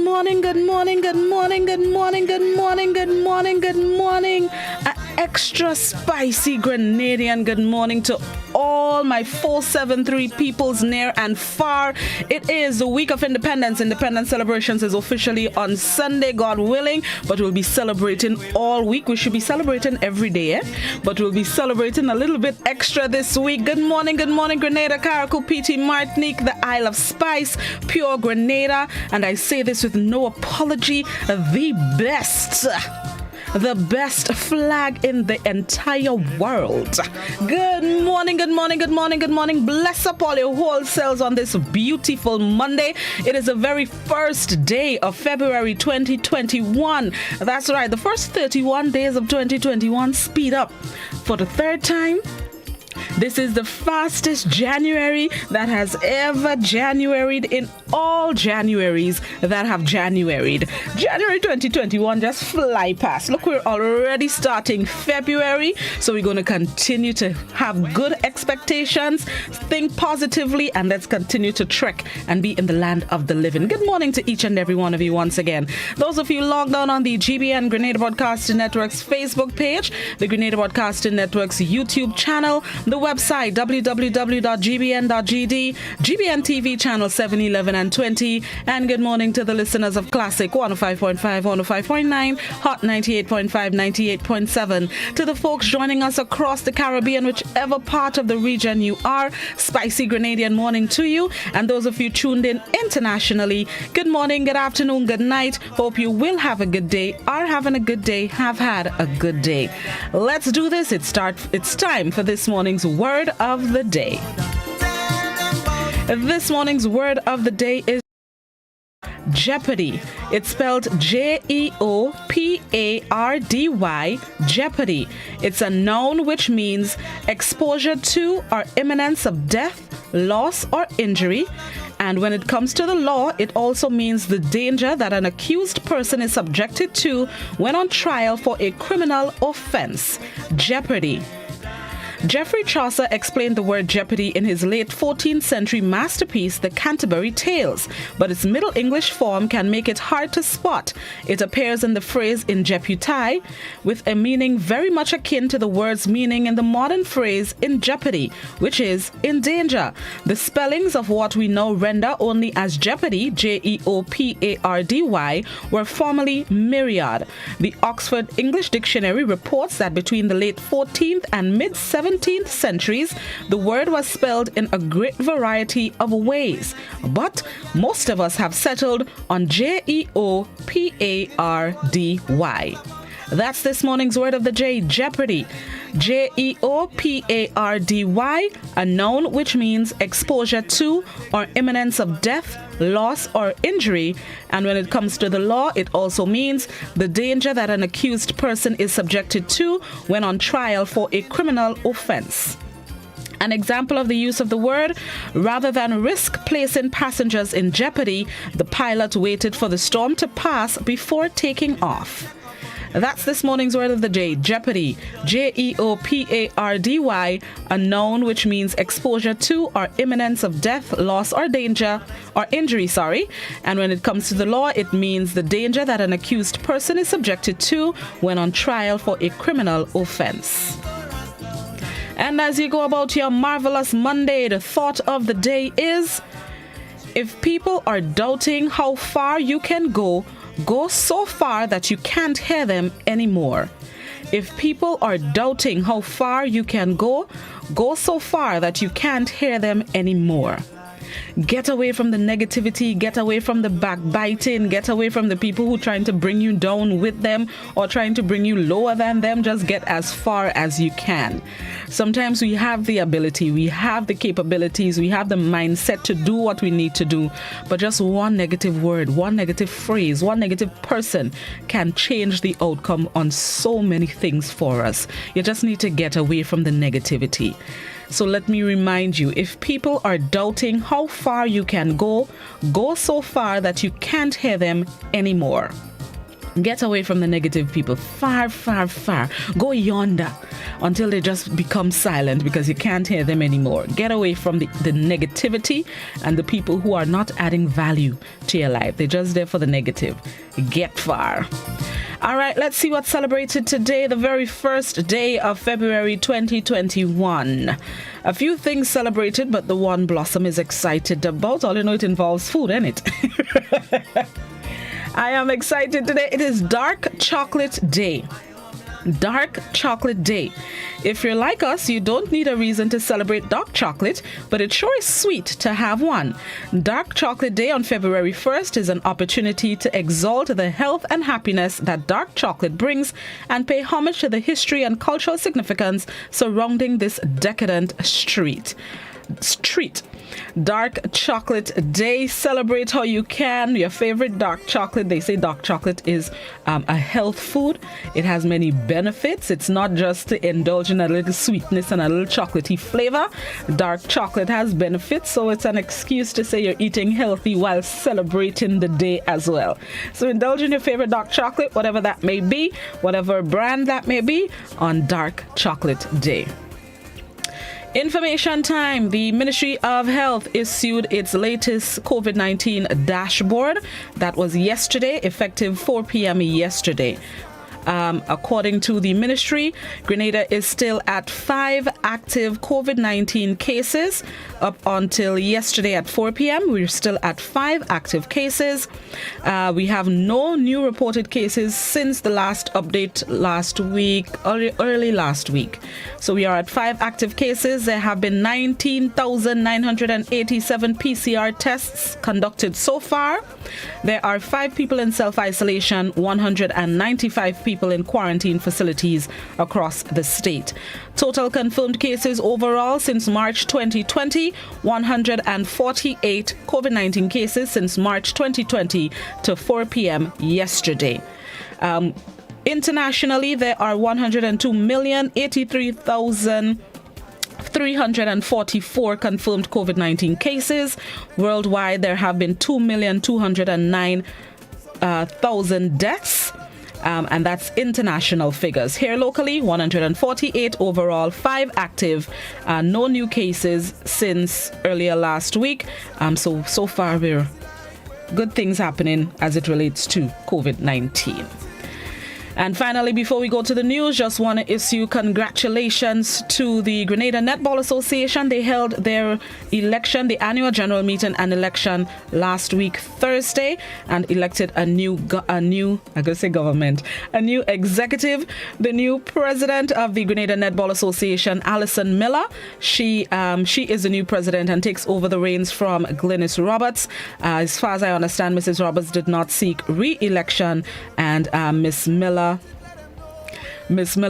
morning, good morning, good morning, good morning, good morning, good morning, good morning. An extra spicy Grenadian good morning to all my 473 peoples near and far. It is the week of Independence. Independence celebrations is officially on Sunday, God willing, but we'll be celebrating all week. We should be celebrating every day, but we'll be celebrating a little bit extra this week. Good morning, Grenada, Caracol, PT, Martinique, the Isle of Spice, pure Grenada, and I say this with no apology, the best flag in the entire world. Good morning, good morning, good morning, good morning. Bless up all your whole selves on this beautiful Monday. It is the very first day of February 2021. That's right, the first 31 days of 2021 speed up for the third time. This is the fastest January that has ever Januaried in all Januaries that have Januaried. January 2021 just fly past. Look, we're already starting February, so we're going to continue to have good expectations, think positively, and let's continue to trek and be in the land of the living. Good morning to each and every one of you once again. Those of you logged on the GBN Grenada Broadcasting Network's Facebook page, the Grenada Broadcasting Network's YouTube channel, the website www.gbn.gd, GBN TV channel 7, 11 and 20, and good morning to the listeners of Classic 105.5, 105.9, Hot 98.5, 98.7, to the folks joining us across the Caribbean, whichever part of the region you are, spicy Grenadian morning to you, and those of you tuned in internationally, good morning, good afternoon, good night. Hope you will have a good day, are having a good day, have had a good day. Let's do this. It's time for this morning's word of the day. This morning's word of the day is jeopardy. It's spelled Jeopardy, jeopardy. It's a noun which means exposure to or imminence of death, loss, or injury. And when it comes to the law, it also means the danger that an accused person is subjected to when on trial for a criminal offense. Jeopardy. Geoffrey Chaucer explained the word jeopardy in his late 14th century masterpiece, The Canterbury Tales, but its Middle English form can make it hard to spot. It appears in the phrase in jeopardy, with a meaning very much akin to the word's meaning in the modern phrase in jeopardy, which is in danger. The spellings of what we now render only as jeopardy, Jeopardy, were formerly myriad. The Oxford English Dictionary reports that between the late 14th and mid-17th centuries, the word was spelled in a great variety of ways, but most of us have settled on Jeopardy. That's this morning's word of the day, jeopardy. Jeopardy, a noun which means exposure to or imminence of death, loss, or injury. And when it comes to the law, it also means the danger that an accused person is subjected to when on trial for a criminal offense. An example of the use of the word: rather than risk placing passengers in jeopardy, the pilot waited for the storm to pass before taking off. That's this morning's word of the day, jeopardy. Jeopardy, a noun which means exposure to or imminence of death, loss, or danger, or injury, And when it comes to the law, it means the danger that an accused person is subjected to when on trial for a criminal offense. And as you go about your marvelous Monday, the thought of the day is: if people are doubting how far you can go so far that you can't hear them anymore. If people are doubting how far you can go so far that you can't hear them anymore. Get away from the negativity, get away from the backbiting, get away from the people who are trying to bring you down with them or trying to bring you lower than them. Just get as far as you can. Sometimes we have the ability, we have the capabilities, we have the mindset to do what we need to do, but just one negative word, one negative phrase, one negative person can change the outcome on so many things for us. You just need to get away from the negativity. So let me remind you, if people are doubting how far you can go so far that you can't hear them anymore. Get away from the negative people. Far, far, far. Go yonder until they just become silent because you can't hear them anymore. Get away from the negativity and the people who are not adding value to your life. They're just there for the negative. Get far. All right, let's see what's celebrated today, the very first day of February 2021. A few things celebrated, but the one Blossom is excited about. All you know, it involves food, innit? I am excited today. It is Dark Chocolate Day. Dark Chocolate Day. If you're like us, you don't need a reason to celebrate dark chocolate, but it sure is sweet to have one. Dark Chocolate Day on February 1st is an opportunity to exalt the health and happiness that dark chocolate brings and pay homage to the history and cultural significance surrounding this decadent treat. Dark Chocolate Day. Celebrate how you can. Your favorite dark chocolate. They say dark chocolate is a health food. It has many benefits. It's not just to indulge in a little sweetness and a little chocolatey flavor. Dark chocolate has benefits, so it's an excuse to say you're eating healthy while celebrating the day as well. So indulge in your favorite dark chocolate, whatever that may be, whatever brand that may be, on Dark Chocolate Day. Information time. The Ministry of Health issued its latest COVID-19 dashboard. That was yesterday, effective 4 p.m. yesterday. According to the ministry, Grenada is still at 5 active COVID-19 cases. Up until yesterday at 4 p.m., we're still at 5 active cases. We have no new reported cases since the last update last week, early last week. So we are at 5 active cases. There have been 19,987 PCR tests conducted so far. There are 5 people in self-isolation, 195 people in quarantine facilities across the state. Total confirmed cases overall since March 2020, 148 COVID-19 cases since March 2020 to 4 p.m. yesterday. Internationally, there are 102,083,344 confirmed COVID-19 cases. Worldwide, there have been 2,209,000 deaths. And that's international figures. Here locally, 148 overall, 5 active, no new cases since earlier last week. So far, we're good things happening as it relates to COVID-19. And finally, before we go to the news, just want to issue congratulations to the Grenada Netball Association. They held their election, the annual general meeting and election last week, Thursday, and elected a new executive. The new president of the Grenada Netball Association, Alison Miller. She is the new president and takes over the reins from Glynis Roberts. As far as I understand, Mrs. Roberts did not seek re-election, and Ms. Miller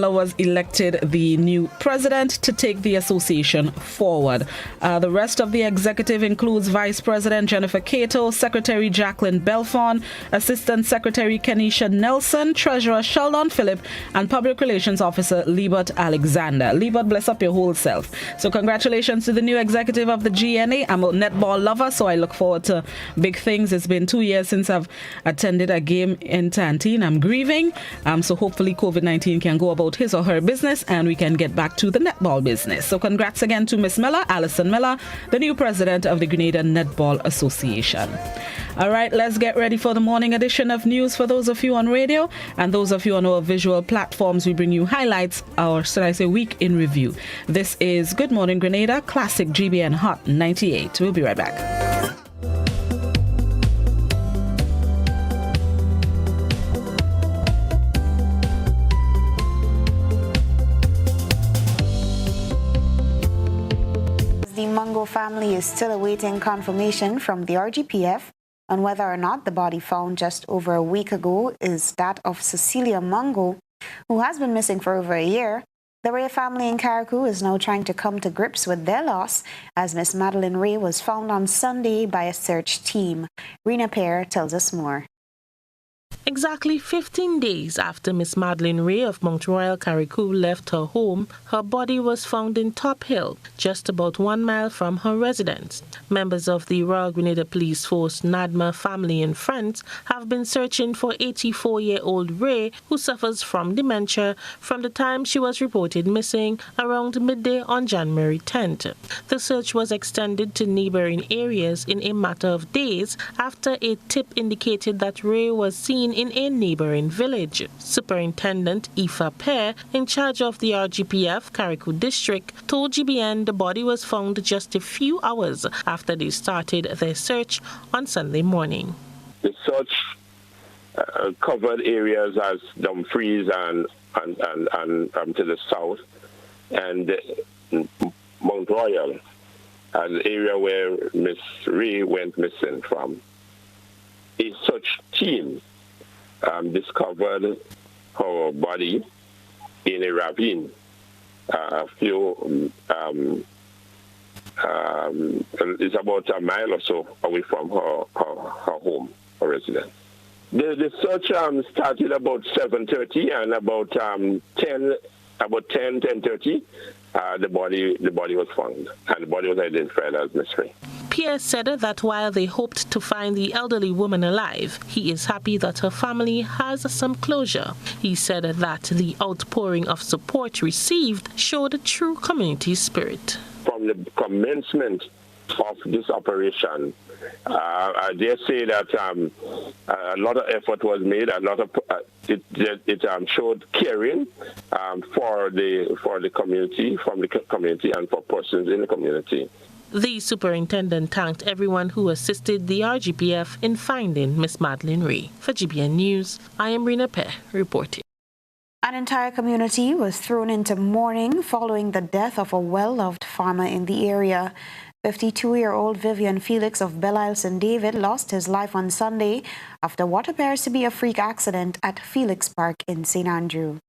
was elected the new president to take the association forward. The rest of the executive includes Vice President Jennifer Cato, Secretary Jacqueline Belfon, Assistant Secretary Kenisha Nelson, Treasurer Sheldon Phillip, and Public Relations Officer Liebert Alexander. Liebert, bless up your whole self. So congratulations to the new executive of the GNA. I'm a netball lover, so I look forward to big things. It's been 2 years since I've attended a game in Tantine. I'm grieving. So hopefully COVID-19 can go about his or her business and we can get back to the netball business. So congrats again to Miss Miller, Alison Miller, the new president of the Grenada Netball Association. All right, let's get ready for the morning edition of news. For those of you on radio and those of you on our visual platforms, we bring you highlights, or should I say week in review. This is Good Morning Grenada, Classic GBN Hot 98. We'll be right back. The Mungo family is still awaiting confirmation from the RGPF on whether or not the body found just over a week ago is that of Cecilia Mungo, who has been missing for over a year. The Ray family in Carriacou is now trying to come to grips with their loss, as Miss Madeline Ray was found on Sunday by a search team. Rena Pear tells us more. Exactly 15 days after Miss Madeline Ray of Mount Royal, Carriacou left her home, her body was found in Top Hill, just about 1 mile from her residence. Members of the Royal Grenada Police Force, NADMA family and friends have been searching for 84-year-old Ray, who suffers from dementia, from the time she was reported missing around midday on January 10th. The search was extended to neighboring areas in a matter of days after a tip indicated that Ray was seen in a neighboring village. Superintendent Aoife Pear, in charge of the RGPF Carriacou district, told GBN the body was found just a few hours after they started their search on Sunday morning. The search covered areas as Dumfries and to the south, and Mount Royal, an area where Miss Ray went missing from. A search team discovered her body in a ravine it's about a mile or so away from her home, her residence. The search started about 7:30, and about 10:30, the body was found, and the body was identified as Miss Ray. Pierre said that while they hoped to find the elderly woman alive, he is happy that her family has some closure. He said that the outpouring of support received showed true community spirit. From the commencement of this operation, I dare say that a lot of effort was made. A lot of it showed caring for the community, from the community, and for persons in the community. The superintendent thanked everyone who assisted the RGPF in finding Miss Madeline Ray. For GBN News, I am Rena Pear reporting. An entire community was thrown into mourning following the death of a well-loved farmer in the area. 52-year-old Vivian Felix of Belle-Isle St. David lost his life on Sunday after what appears to be a freak accident at Felix Park in St. Andrew.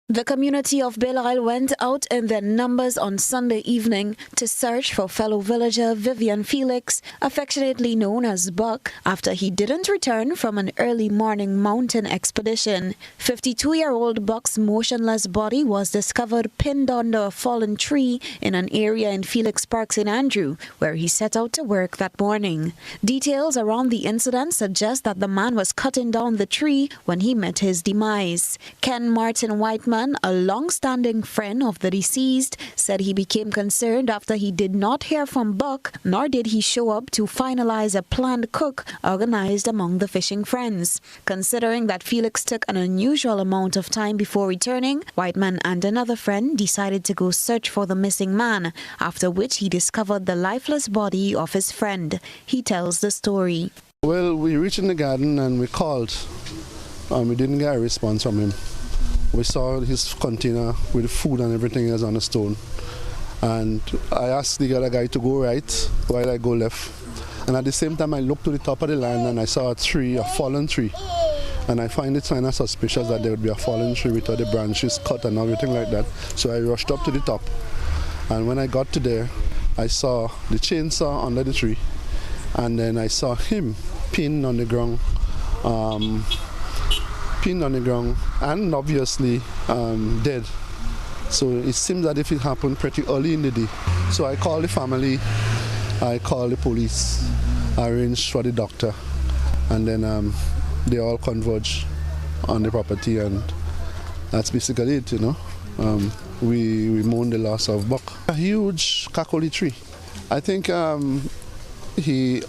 The community of Belle-Isle went out in their numbers on Sunday evening to search for fellow villager Vivian Felix, affectionately known as Buck, after he didn't return from an early morning mountain expedition. 52-year-old Buck's motionless body was discovered pinned under a fallen tree in an area in Felix Park, St. Andrew, where he set out to work that morning. Details around the incident suggest that the man was cutting down the tree when he met his demise. Ken Martin Whiteman, a long-standing friend of the deceased, said he became concerned after he did not hear from Buck, nor did he show up to finalize a planned cook organized among the fishing friends. Considering that Felix took an unusual amount of time before returning, Whiteman and another friend decided to go search for the missing man, after which he discovered the lifeless body of his friend. He tells the story. Well, we reached in the garden and we called. We didn't get a response from him. We saw his container with food and everything else on a stone. And I asked the other guy to go right while I go left. And at the same time I looked to the top of the land and I saw a tree, a fallen tree. And I find it kind of suspicious that there would be a fallen tree with all the branches cut and everything like that. So I rushed up to the top. And when I got to there, I saw the chainsaw under the tree. And then I saw him pinned on the ground. And obviously dead. So it seems that if it happened pretty early in the day. So I called the family, I called the police, I arranged for the doctor, and then they all converged on the property, and that's basically it, you know. We mourn the loss of Buck. A huge kakoli tree. I think he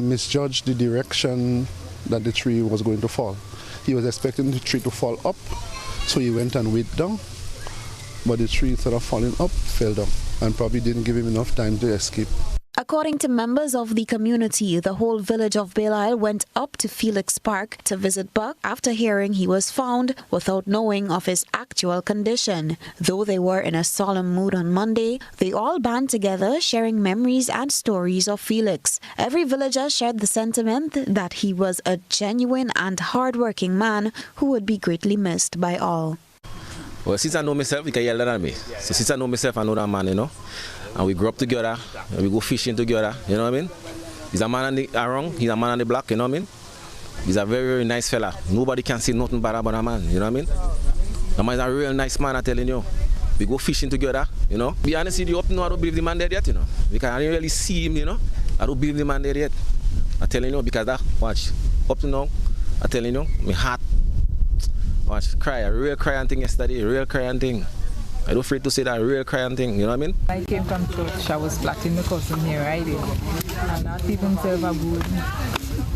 misjudged the direction that the tree was going to fall. He was expecting the tree to fall up, so he went and went down. But the tree, instead of falling up, fell down and probably didn't give him enough time to escape. According to members of the community, the whole village of Belle-Isle went up to Felix Park to visit Buck after hearing he was found without knowing of his actual condition. Though they were in a solemn mood on Monday, they all band together sharing memories and stories of Felix. Every villager shared the sentiment that he was a genuine and hard-working man who would be greatly missed by all. Well, since I know myself, you can yell at me. So since I know myself, I know that man, you know. And we grew up together, and we go fishing together, you know what I mean? He's a man on the around, he's a man on the block, you know what I mean? He's a very, very nice fella. Nobody can say nothing bad about a man, you know what I mean? The man is a real nice man, I'm telling you. We go fishing together, you know. Be honest with you, up now, I don't believe the man dead yet, you know. Because I didn't really see him, you know. I don't believe the man dead yet. I'm telling you, because that, watch, up to now, I'm telling you, my heart, watch, cry, a real crying thing yesterday, a real crying thing. I don't afraid to say that, a real crying thing, you know what I mean? I came from church, I was plotting the cousin here, right? And not even serve a good,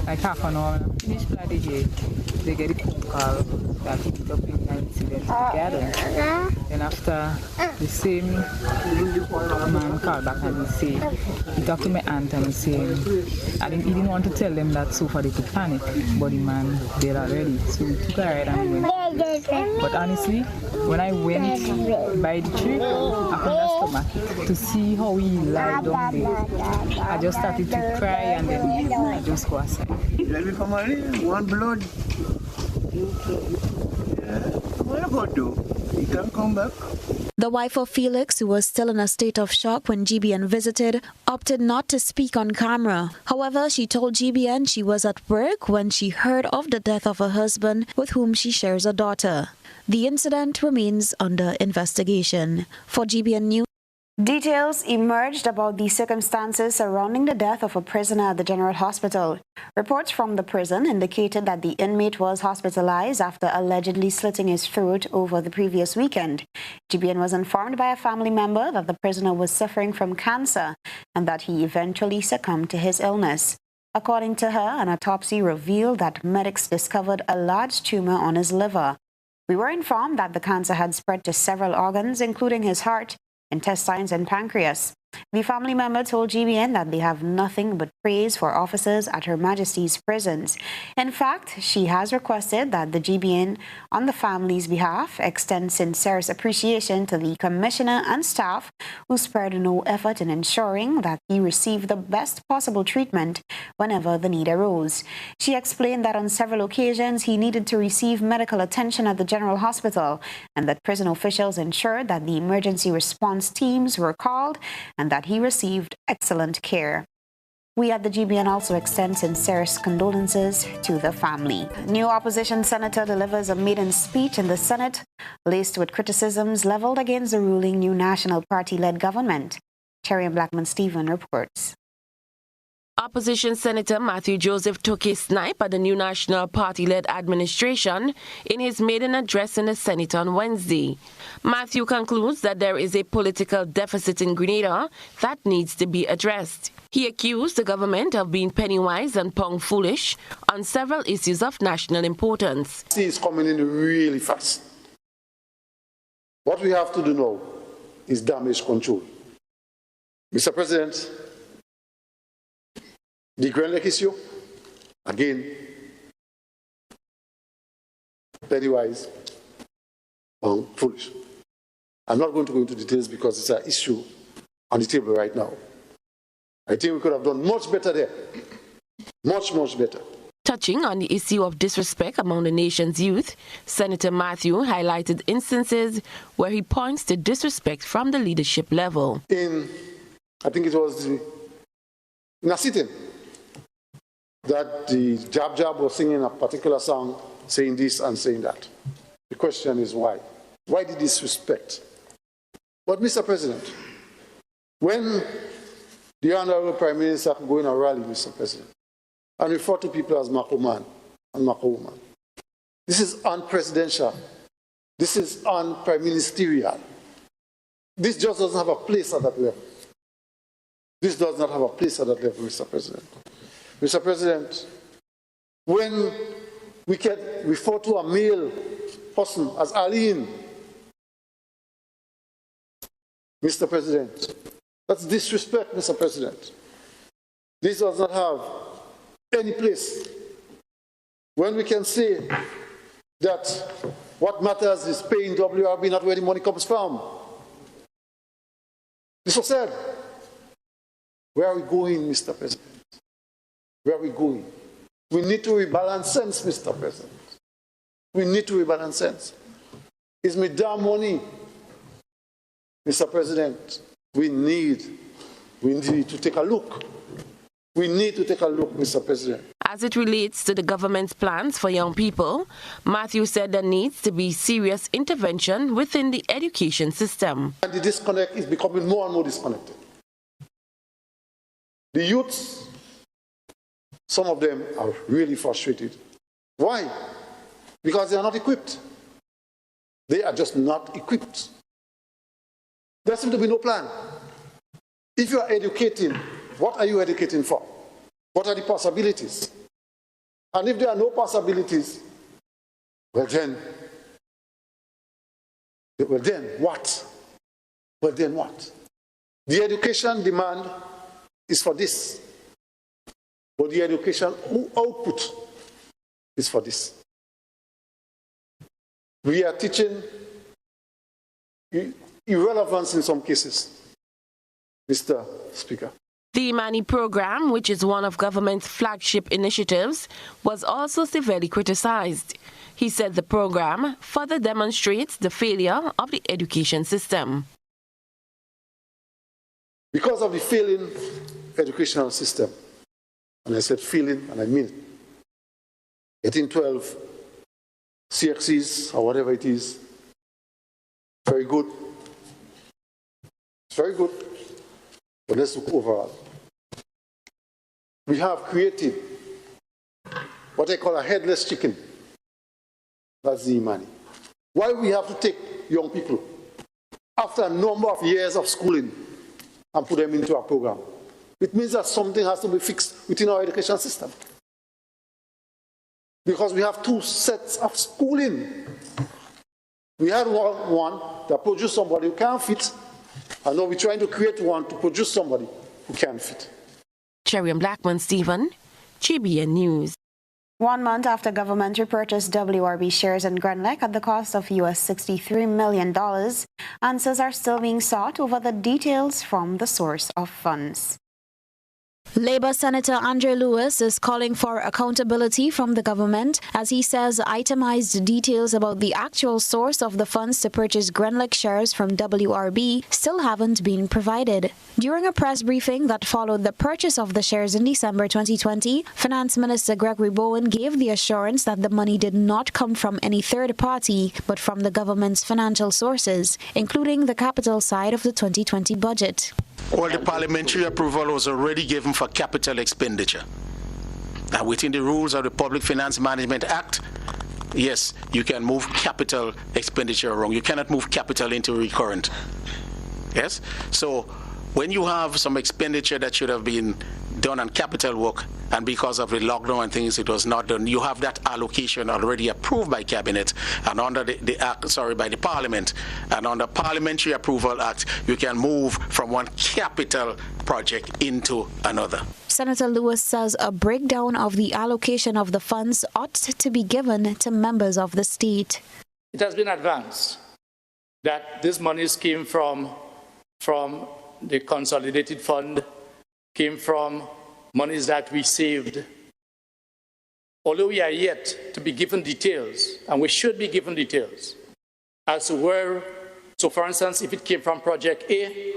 like half an hour. Finish plotting here, they get a phone call that he put up in an incident together. Then after the same man called back and he said, he talked to my aunt and he said, he didn't want to tell them that so far they could panic, but the man did already. So we took a ride and we went. But honestly, when I went by the tree, I couldn't stomach to see how he lied down there. I just started to cry and then I just go aside. Let me come on, one blood. What about you? He can come back. The wife of Felix, who was still in a state of shock when GBN visited, opted not to speak on camera. However, she told GBN she was at work when she heard of the death of her husband, with whom she shares a daughter. The incident remains under investigation. For GBN News, details emerged about the circumstances surrounding the death of a prisoner at the General Hospital. Reports from the prison indicated that the inmate was hospitalized after allegedly slitting his throat over the previous weekend. GBN was informed by a family member that the prisoner was suffering from cancer and that he eventually succumbed to his illness. According to her, an autopsy revealed that medics discovered a large tumor on his liver. We were informed that the cancer had spread to several organs, including his heart, intestines and pancreas. The family member told GBN that they have nothing but praise for officers at Her Majesty's prisons. In fact, she has requested that the GBN, on the family's behalf, extend sincerest appreciation to the Commissioner and staff who spared no effort in ensuring that he received the best possible treatment whenever the need arose. She explained that on several occasions he needed to receive medical attention at the General Hospital and that prison officials ensured that the emergency response teams were called and that he received excellent care. We at the GBN also extend sincerest condolences to the family. New opposition senator delivers a maiden speech in the Senate, laced with criticisms leveled against the ruling New National Party-led government. Terry and Blackman-Stephen reports. Opposition Senator Matthew Joseph took a snipe at the New National Party-led administration in his maiden address in the Senate on Wednesday. Matthew concludes that there is a political deficit in Grenada that needs to be addressed. He accused the government of being penny-wise and pound-foolish on several issues of national importance. It's coming in really fast. What we have to do now is damage control. Mr. President, the Grenada issue, again, penny-wise, foolish. I'm not going to go into details because it's an issue on the table right now. I think we could have done much better there. Much, much better. Touching on the issue of disrespect among the nation's youth, Senator Matthew highlighted instances where he points to disrespect from the leadership level. I think it was in a sitting that the Jab was singing a particular song, saying this and saying that. The question is why? Why the disrespect? But Mr. President, when the Honorable Prime Minister go in a rally, Mr. President, and refer to people as Mako man and Mako woman, this is unpresidential. This is un-prime ministerial. This just doesn't have a place at that level. This does not have a place at that level, Mr. President. Mr. President, when we can refer to a male person as Aline, Mr. President, that's disrespect, Mr. President. This does not have any place. When we can say that what matters is paying WRB, not where the money comes from. This was said. Where are we going, Mr. President? Where are we going? We need to rebalance sense, Mr. President. We need to rebalance sense. It's me damn money, Mr. President. We need to take a look We need to take a look, Mr. President. As it relates to the government's plans for young people, Matthew said there needs to be serious intervention within the education system. And the disconnect is becoming more and more disconnected. The youths, some of them are really frustrated. Why? Because they are not equipped. They are just not equipped. There seems to be no plan. If you are educating, what are you educating for? What are the possibilities? And if there are no possibilities, well then what? Well then what? The education demand is for this. But the education output is for this. We are teaching irrelevance in some cases, Mr. Speaker. The Imani program, which is one of government's flagship initiatives, was also severely criticized. He said the program further demonstrates the failure of the education system. Because of the failing educational system, and I said failing, and I mean it, 1812 CXCs, or whatever it is, very good. It's very good. But let's look overall. We have created what I call a headless chicken. That's the Imani. Why we have to take young people after a number of years of schooling and put them into our program? It means that something has to be fixed within our education system. Because we have two sets of schooling. We had one that produced somebody who can't fit, and now we're trying to create one to produce somebody who can fit. Cherry and Blackman Stephen, GBN News. 1 month after government repurchased WRB shares in Grenada at the cost of US $63 million, answers are still being sought over the details from the source of funds. Labour Senator Andre Lewis is calling for accountability from the government as he says itemized details about the actual source of the funds to purchase Grenada shares from WRB still haven't been provided. During a press briefing that followed the purchase of the shares in December 2020, Finance Minister Gregory Bowen gave the assurance that the money did not come from any third party but from the government's financial sources, including the capital side of the 2020 budget. All the parliamentary approval was already given for capital expenditure. Now, within the rules of the Public Finance Management Act, yes, you can move capital expenditure around. You cannot move capital into recurrent. Yes? So when you have some expenditure that should have been done on capital work, and because of the lockdown and things, it was not done, you have that allocation already approved by Cabinet and under the Act, by the Parliament. And under Parliamentary Approval Act, you can move from one capital project into another. Senator Lewis says a breakdown of the allocation of the funds ought to be given to members of the state. It has been advanced that these monies came from the consolidated fund, came from monies that we saved. Although we are yet to be given details, and we should be given details, as to where, so for instance, if it came from Project A,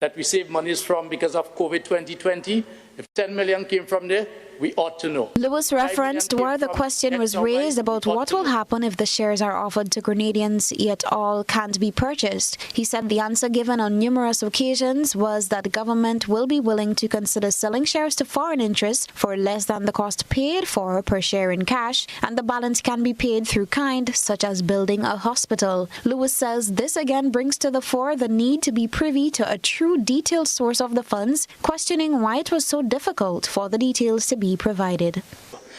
that we saved monies from because of COVID 2020, if 10 million came from there, we ought to know. Lewis referenced where the question was raised about what will happen if the shares are offered to Grenadians yet all can't be purchased. He said the answer given on numerous occasions was that the government will be willing to consider selling shares to foreign interests for less than the cost paid for per share in cash, and the balance can be paid through kind, such as building a hospital. Lewis says this again brings to the fore the need to be privy to a true detailed source of the funds, questioning why it was so difficult for the details to be provided.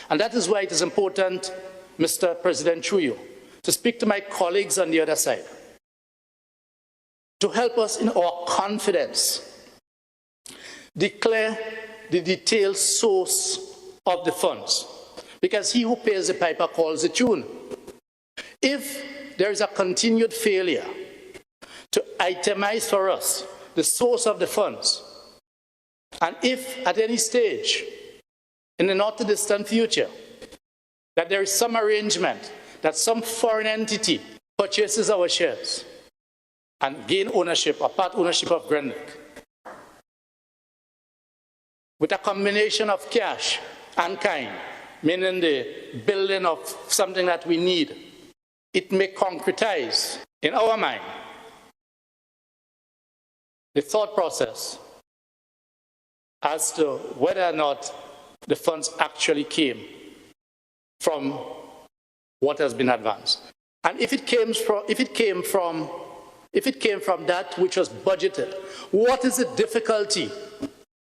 And that is why it is important, Mr. President Chuyo, to speak to my colleagues on the other side, to help us in our confidence, declare the detailed source of the funds, because he who pays the piper calls the tune. If there is a continued failure to itemize for us the source of the funds, and if at any stage in the not too distant future that there is some arrangement that some foreign entity purchases our shares and gain ownership or part ownership of Grenada, with a combination of cash and kind, meaning the building of something that we need, it may concretize in our mind the thought process as to whether or not the funds actually came from what has been advanced. And if it came from that which was budgeted, what is the difficulty?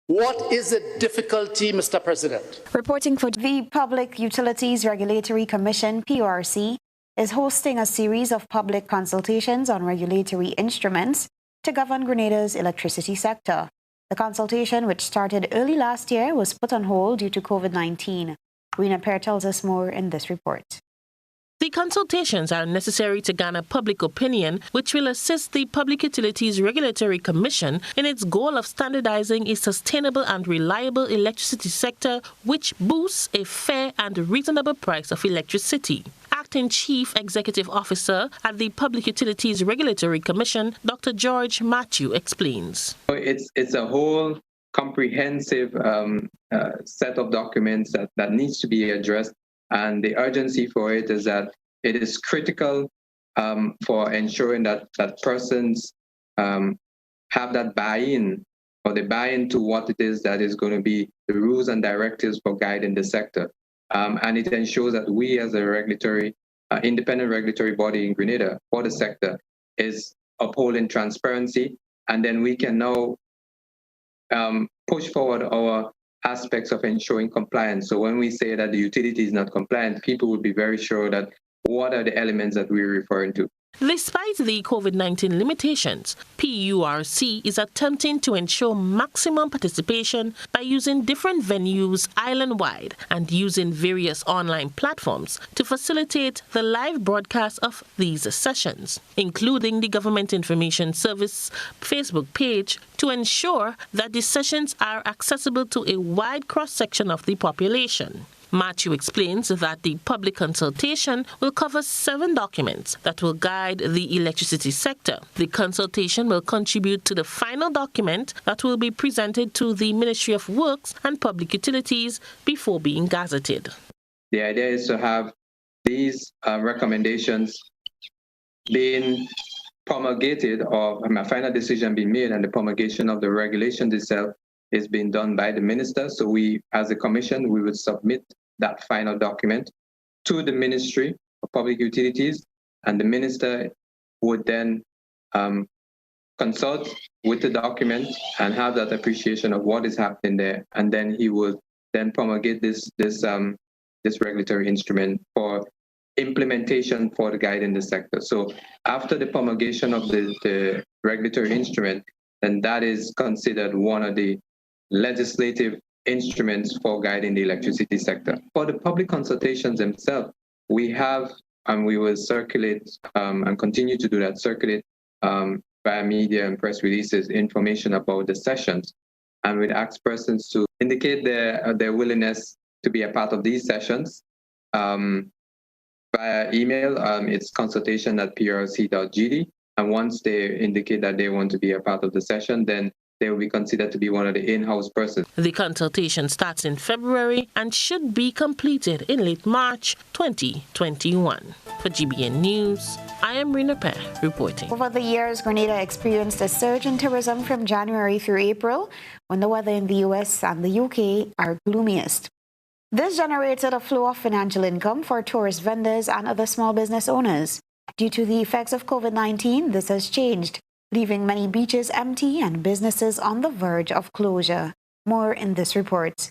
What is the difficulty, Mr. President? Reporting for the Public Utilities Regulatory Commission, PURC, is hosting a series of public consultations on regulatory instruments to govern Grenada's electricity sector. The consultation, which started early last year, was put on hold due to COVID-19. Rena Pear tells us more in this report. The consultations are necessary to garner public opinion, which will assist the Public Utilities Regulatory Commission in its goal of standardizing a sustainable and reliable electricity sector which boosts a fair and reasonable price of electricity. Acting Chief Executive Officer at the Public Utilities Regulatory Commission, Dr. George Matthew, explains. It's a whole comprehensive set of documents that needs to be addressed. And the urgency for it is that it is critical for ensuring that persons have that buy-in, or the buy-in to what it is that is going to be the rules and directives for guiding the sector. And it ensures that we as a regulatory, independent regulatory body in Grenada for the sector is upholding transparency. And then we can now push forward our aspects of ensuring compliance. So when we say that the utility is not compliant, people will be very sure that what are the elements that we're referring to. Despite the COVID-19 limitations, PURC is attempting to ensure maximum participation by using different venues island-wide and using various online platforms to facilitate the live broadcast of these sessions, including the Government Information Service Facebook page, to ensure that the sessions are accessible to a wide cross-section of the population. Matthew explains that the public consultation will cover 7 documents that will guide the electricity sector. The consultation will contribute to the final document that will be presented to the Ministry of Works and Public Utilities before being gazetted. The idea is to have these recommendations being promulgated, or a final decision being made, and the promulgation of the regulations itself is being done by the minister. So we, as a commission, we would submit that final document to the Ministry of Public Utilities, and the minister would then consult with the document and have that appreciation of what is happening there, and then he would then promulgate this regulatory instrument for implementation for the guiding the sector. So after the promulgation of the regulatory instrument, then that is considered one of the legislative instruments for guiding the electricity sector. For the public consultations themselves, we have, and we will circulate and continue to do that, circulate via media and press releases information about the sessions, and we'd ask persons to indicate their willingness to be a part of these sessions via email. It's consultation@purc.gd, and once they indicate that they want to be a part of the session, then they will be considered to be one of the in-house persons. The consultation starts in February and should be completed in late March 2021. For GBN News, I am Rena Pear reporting. Over the years, Grenada experienced a surge in tourism from January through April, when the weather in the US and the UK are gloomiest. This generated a flow of financial income for tourist vendors and other small business owners. Due to the effects of COVID-19, this has changed, leaving many beaches empty and businesses on the verge of closure. More in this report.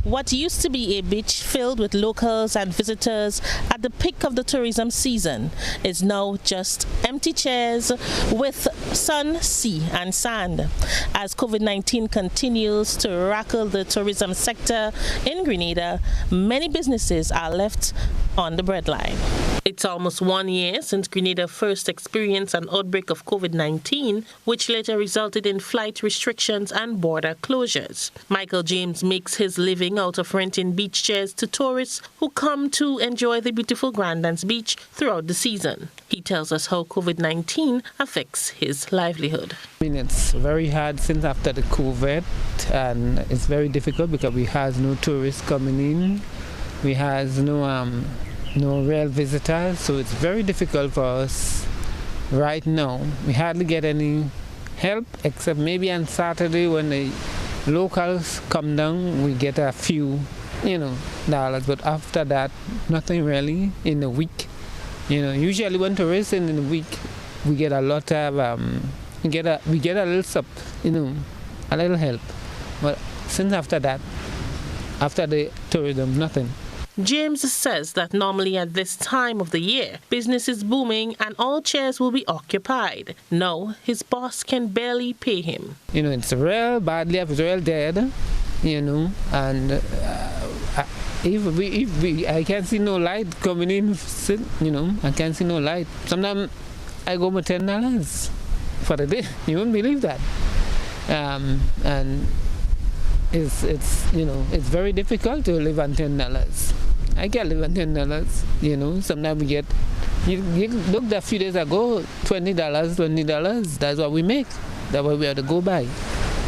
What used to be a beach filled with locals and visitors at the peak of the tourism season is now just empty chairs with sun, sea and sand. As COVID-19 continues to rackle the tourism sector in Grenada, many businesses are left on the breadline. It's almost 1 year since Grenada first experienced an outbreak of COVID-19, which later resulted in flight restrictions and border closures. Michael James makes his living out of renting beach chairs to tourists who come to enjoy the beautiful Grandans Beach throughout the season. He tells us how COVID-19 affects his livelihood. I mean, it's very hard since after the COVID, and it's very difficult because we have no tourists coming in. We have no real visitors, so it's very difficult for us right now. We hardly get any help, except maybe on Saturday when the locals come down, we get a few, dollars. But after that, nothing really in a week. Usually when tourists in the week, we get a lot of, we get a little a little help. But since after that, after the tourism, nothing. James says that normally at this time of the year, business is booming and all chairs will be occupied. Now, his boss can barely pay him. It's real badly, it's real dead, and if I can't see no light coming in, I can't see no light. Sometimes I go with $10 for the day. You wouldn't believe that. And it's very difficult to live on $10. I can't live on $10. Sometimes we get. You looked a few days ago, $20. That's what we make. That's what we have to go by.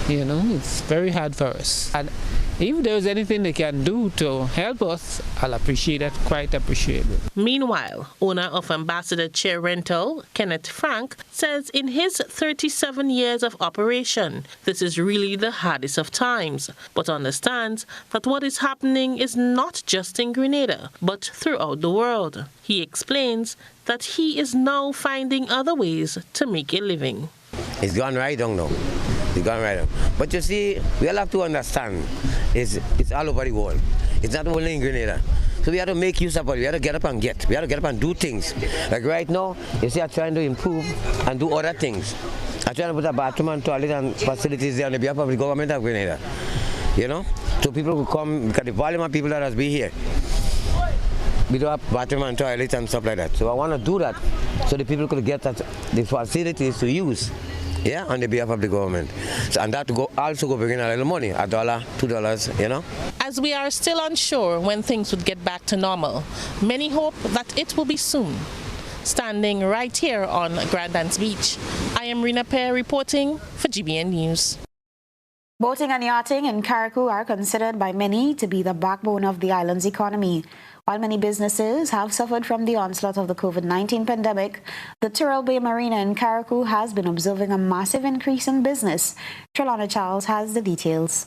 It's very hard for us. And if there's anything they can do to help us, I'll appreciate it, quite appreciate it. Meanwhile, owner of Ambassador Chair Rental, Kenneth Frank, says in his 37 years of operation, this is really the hardest of times, but understands that what is happening is not just in Grenada, but throughout the world. He explains that he is now finding other ways to make a living. It's gone right down now. It's gone right down. But you see, we all have to understand, it's all over the world. It's not only in Grenada. So we have to make use of it. We have to get up and get. We have to get up and do things. Like right now, you see, I'm trying to improve and do other things. I'm trying to put a bathroom and toilet and facilities there on the behalf of the government of Grenada. So people will come, because the volume of people that has been here, we don't have bathroom and toilet and stuff like that. So I want to do that so the people could get the facilities to use. On the behalf of the government. And that also go bring in a little money, $1, $2, As we are still unsure when things would get back to normal, many hope that it will be soon. Standing right here on Grandans Beach, I am Rina Pear reporting for GBN News. Boating and yachting in Carriacou are considered by many to be the backbone of the island's economy. While many businesses have suffered from the onslaught of the COVID-19 pandemic, the Tyrrell Bay Marina in Carriacou has been observing a massive increase in business. Trelana Charles has the details.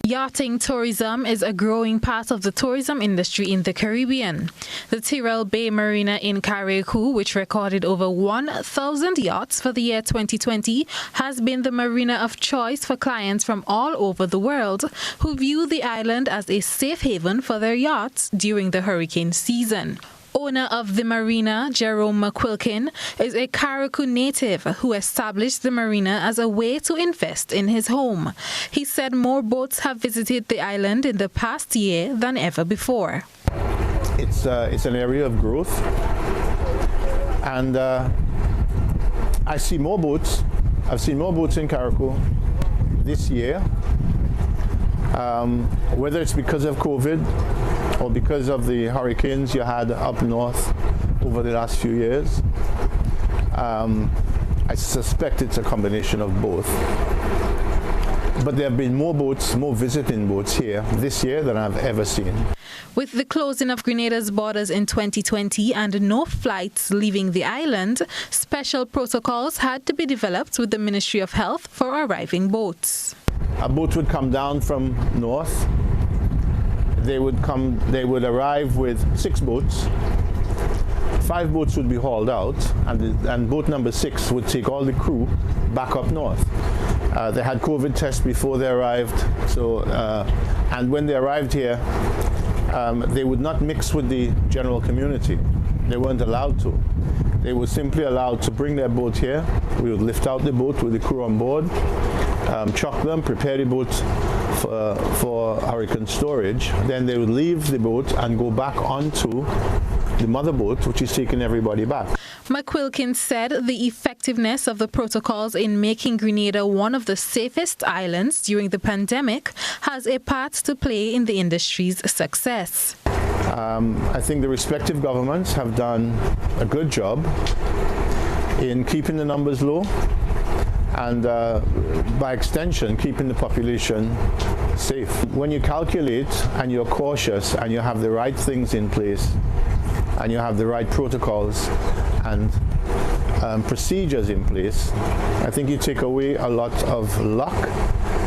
Yachting tourism is a growing part of the tourism industry in the Caribbean. The Tyrrell Bay Marina in Carriacou, which recorded over 1,000 yachts for the year 2020, has been the marina of choice for clients from all over the world who view the island as a safe haven for their yachts during the hurricane season. Owner of the marina, Jerome McQuilkin, is a Carriacou native who established the marina as a way to invest in his home. He said more boats have visited the island in the past year than ever before. It's an area of growth, and I see more boats. I've seen more boats in Carriacou this year, whether it's because of COVID or because of the hurricanes you had up north over the last few years. I suspect it's a combination of both. But there have been more boats, more visiting boats here this year than I've ever seen. With the closing of Grenada's borders in 2020 and no flights leaving the island, special protocols had to be developed with the Ministry of Health for arriving boats. A boat would come down from north. They would arrive with 6 boats. 5 boats would be hauled out, and boat number 6 would take all the crew back up north. They had COVID tests before they arrived, and when they arrived here, they would not mix with the general community. They weren't allowed to. They were simply allowed to bring their boat here. We would lift out the boat with the crew on board, chock them, prepare the boat for hurricane storage. Then they would leave the boat and go back onto the mother boat, which is taking everybody back. McQuilkin said the effectiveness of the protocols in making Grenada one of the safest islands during the pandemic has a part to play in the industry's success. I think the respective governments have done a good job in keeping the numbers low and by extension keeping the population safe. When you calculate and you're cautious and you have the right things in place and you have the right protocols and procedures in place, I think you take away a lot of luck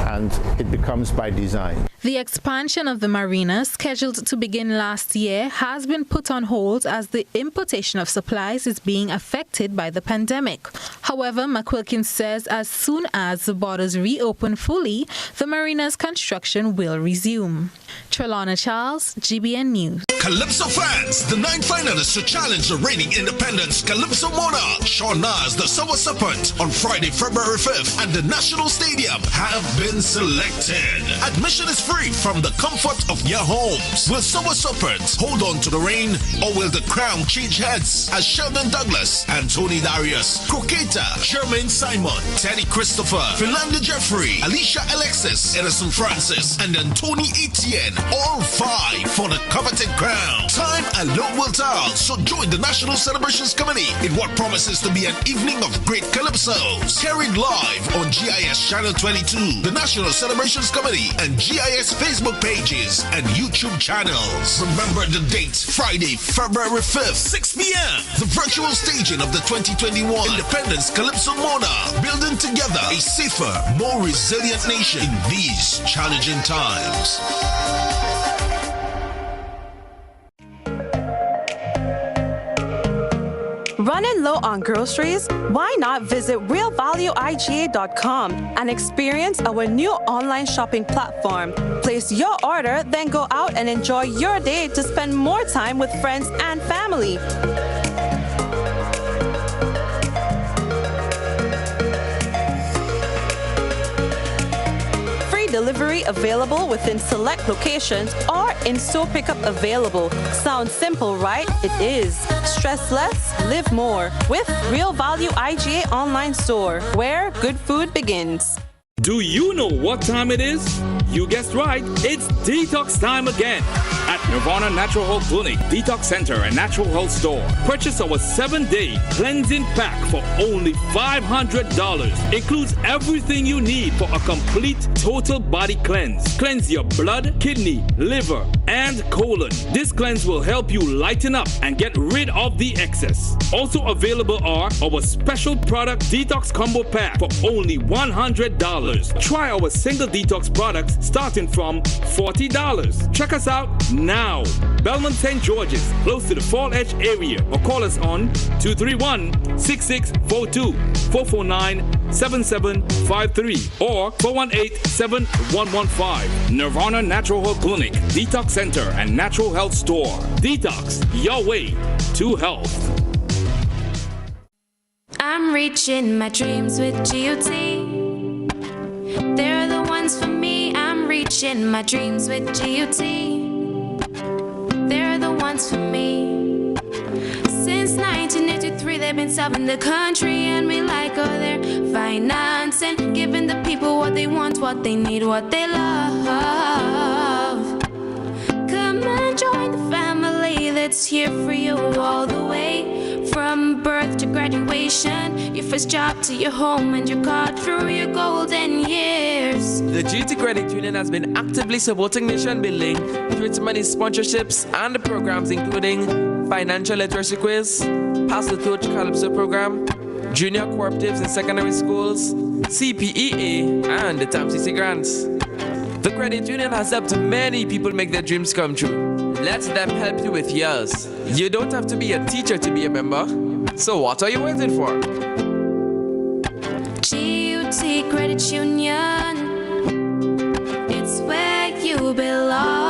and it becomes by design. The expansion of the marina, scheduled to begin last year, has been put on hold as the importation of supplies is being affected by the pandemic. However, McQuilkin says as soon as the borders reopen fully, the marina's construction will resume. Trelawna Charles, GBN News. Calypso fans, the 9 finalists to challenge the reigning independence Calypso monarch Sean Nas, the Silver Serpent, on Friday, February 5th at the National Stadium have been selected. Admission is free from the comfort of your homes. Will Silver Serpent hold on to the reign, or will the crown change heads as Sheldon Douglas, Anthony Darius, Croqueta, Jermaine Simon, Teddy Christopher, Philanda Jeffrey, Alicia Alexis, Edison Francis, and Anthony Etienne all vie for the coveted crown? Time alone will tell, so join the National Celebrations Committee in what promises to be an evening of great calypsos. Carried live on GIS Channel 22, the National Celebrations Committee, and GIS Facebook pages and YouTube channels. Remember the date, Friday, February 5th, 6 p.m. The virtual staging of the 2021 Independence Calypso Monarch, building together a safer, more resilient nation in these challenging times. Running low on groceries? Why not visit realvalueiga.com and experience our new online shopping platform. Place your order, then go out and enjoy your day to spend more time with friends and family. Delivery available within select locations or in-store pickup available. Sounds simple, right? It is. Stress less, live more with Real Value IGA online store, where good food begins. Do you know what time it is? You guessed right, it's detox time again. At Nirvana Natural Health Clinic, Detox Center and Natural Health Store. Purchase our 7-day cleansing pack for only $500. Includes everything you need for a complete total body cleanse. Cleanse your blood, kidney, liver, and colon. This cleanse will help you lighten up and get rid of the excess. Also available are our special product Detox Combo Pack for only $100. Try our single detox products starting from $40. Check us out now. Belmont St. George's, close to the Fall Edge area, or call us on 231-6642, 449-7753, or 418-7115. Nirvana Natural Health Clinic, Detox Center, and Natural Health Store. Detox, your way to health. I'm reaching my dreams with GOT. They're the ones for me. I'm reaching my dreams with GOT. They're the ones for me. Since 1983, they've been serving the country, and we like all their financing, giving the people what they want, what they need, what they love. Come and join the family that's here for you all the way. From birth to graduation, your first job to your home and your car through your golden years. The GT Credit Union has been actively supporting nation building through its many sponsorships and the programs including Financial Literacy Quiz, Pass the Torch Calypso Program, Junior Cooperatives in Secondary Schools, CPEA, and the TAMCC Grants. The credit union has helped many people make their dreams come true. Let them help you with yours. You don't have to be a teacher to be a member. So what are you waiting for? GUT Credit Union, it's where you belong.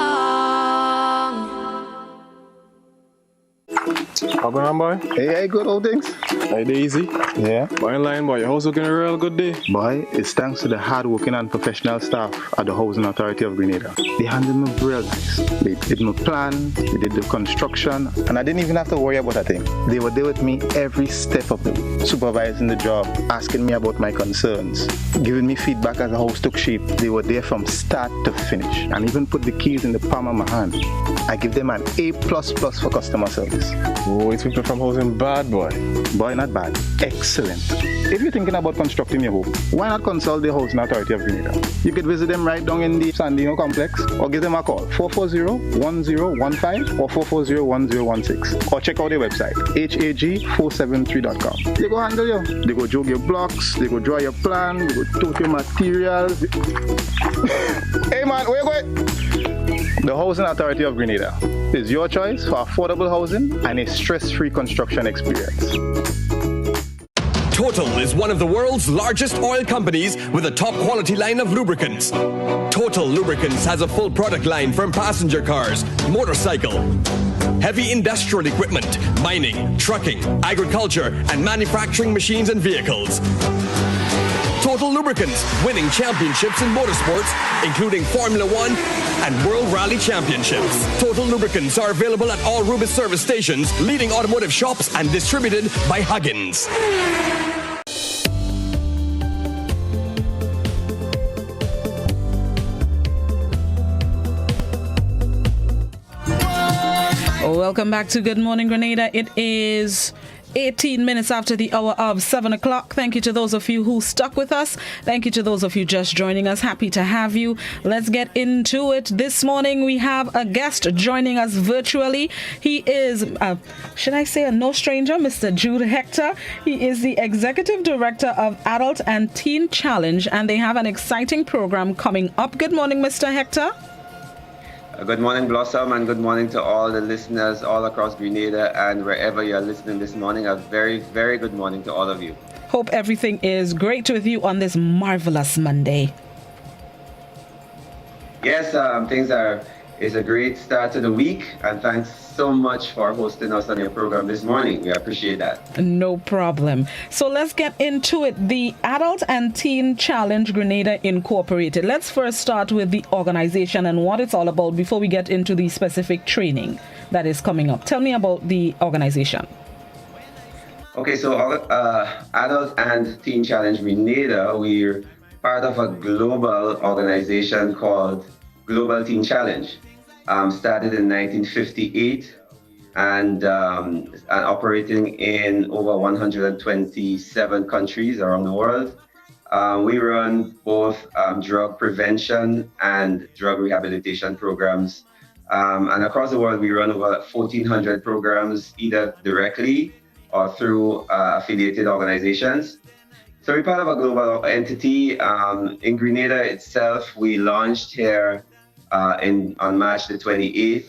How going on, boy? Hey, good old things. Hey, Daisy. Yeah. Boy, in line, boy. Your house looking a real good day. Boy, it's thanks to the hard-working and professional staff at the Housing Authority of Grenada. They handled me real nice. They did my plan, they did the construction, and I didn't even have to worry about a thing. They were there with me every step of the way, supervising the job, asking me about my concerns, giving me feedback as the house took shape. They were there from start to finish, and even put the keys in the palm of my hand. I give them an A++ for customer service. Oh, it's people from housing bad, boy. Boy, not bad. Excellent. If you're thinking about constructing your home, why not consult the Housing Authority of Grenada? You could visit them right down in the Sandino complex, or give them a call, 440-1015 or 440-1016, or check out their website, hag473.com. They go handle you. They go jog your blocks, they go draw your plan, they go tote your materials. Hey man, where you going? The Housing Authority of Grenada is your choice for affordable housing and a stress-free construction experience. Total is one of the world's largest oil companies with a top quality line of lubricants. Total Lubricants has a full product line from passenger cars, motorcycle, heavy industrial equipment, mining, trucking, agriculture, and manufacturing machines and vehicles. Total Lubricants, winning championships in motorsports, including Formula One and World Rally Championships. Total Lubricants are available at all Rubis service stations, leading automotive shops, and distributed by Huggins. Welcome back to Good Morning Grenada. It is 18 minutes after the hour of 7 o'clock. Thank you to those of you who stuck with us. Thank you to those of you just joining us. Happy to have you. Let's get into it. This morning we have a guest joining us virtually. He is, should I say, a no stranger, Mr. Jude Hector. He is the Executive Director of Adult and Teen Challenge, and they have an exciting program coming up. Good morning, Mr. Hector. Good morning, Blossom, and good morning to all the listeners all across Grenada and wherever you're listening this morning. A very, very good morning to all of you. Hope everything is great with you on this marvelous Monday. Yes, it's a great start to the week, and thanks so much for hosting us on your program this morning. We appreciate that. No problem. So let's get into it. The Adult and Teen Challenge Grenada Incorporated. Let's first start with the organization and what it's all about before we get into the specific training that is coming up. Tell me about the organization. Okay, so Adult and Teen Challenge Grenada, we're part of a global organization called Global Teen Challenge. Started in 1958 and operating in over 127 countries around the world. We run both drug prevention and drug rehabilitation programs. And across the world, we run over 1,400 programs, either directly or through affiliated organizations. So we're part of a global entity. In Grenada itself, we launched here on March the 28th,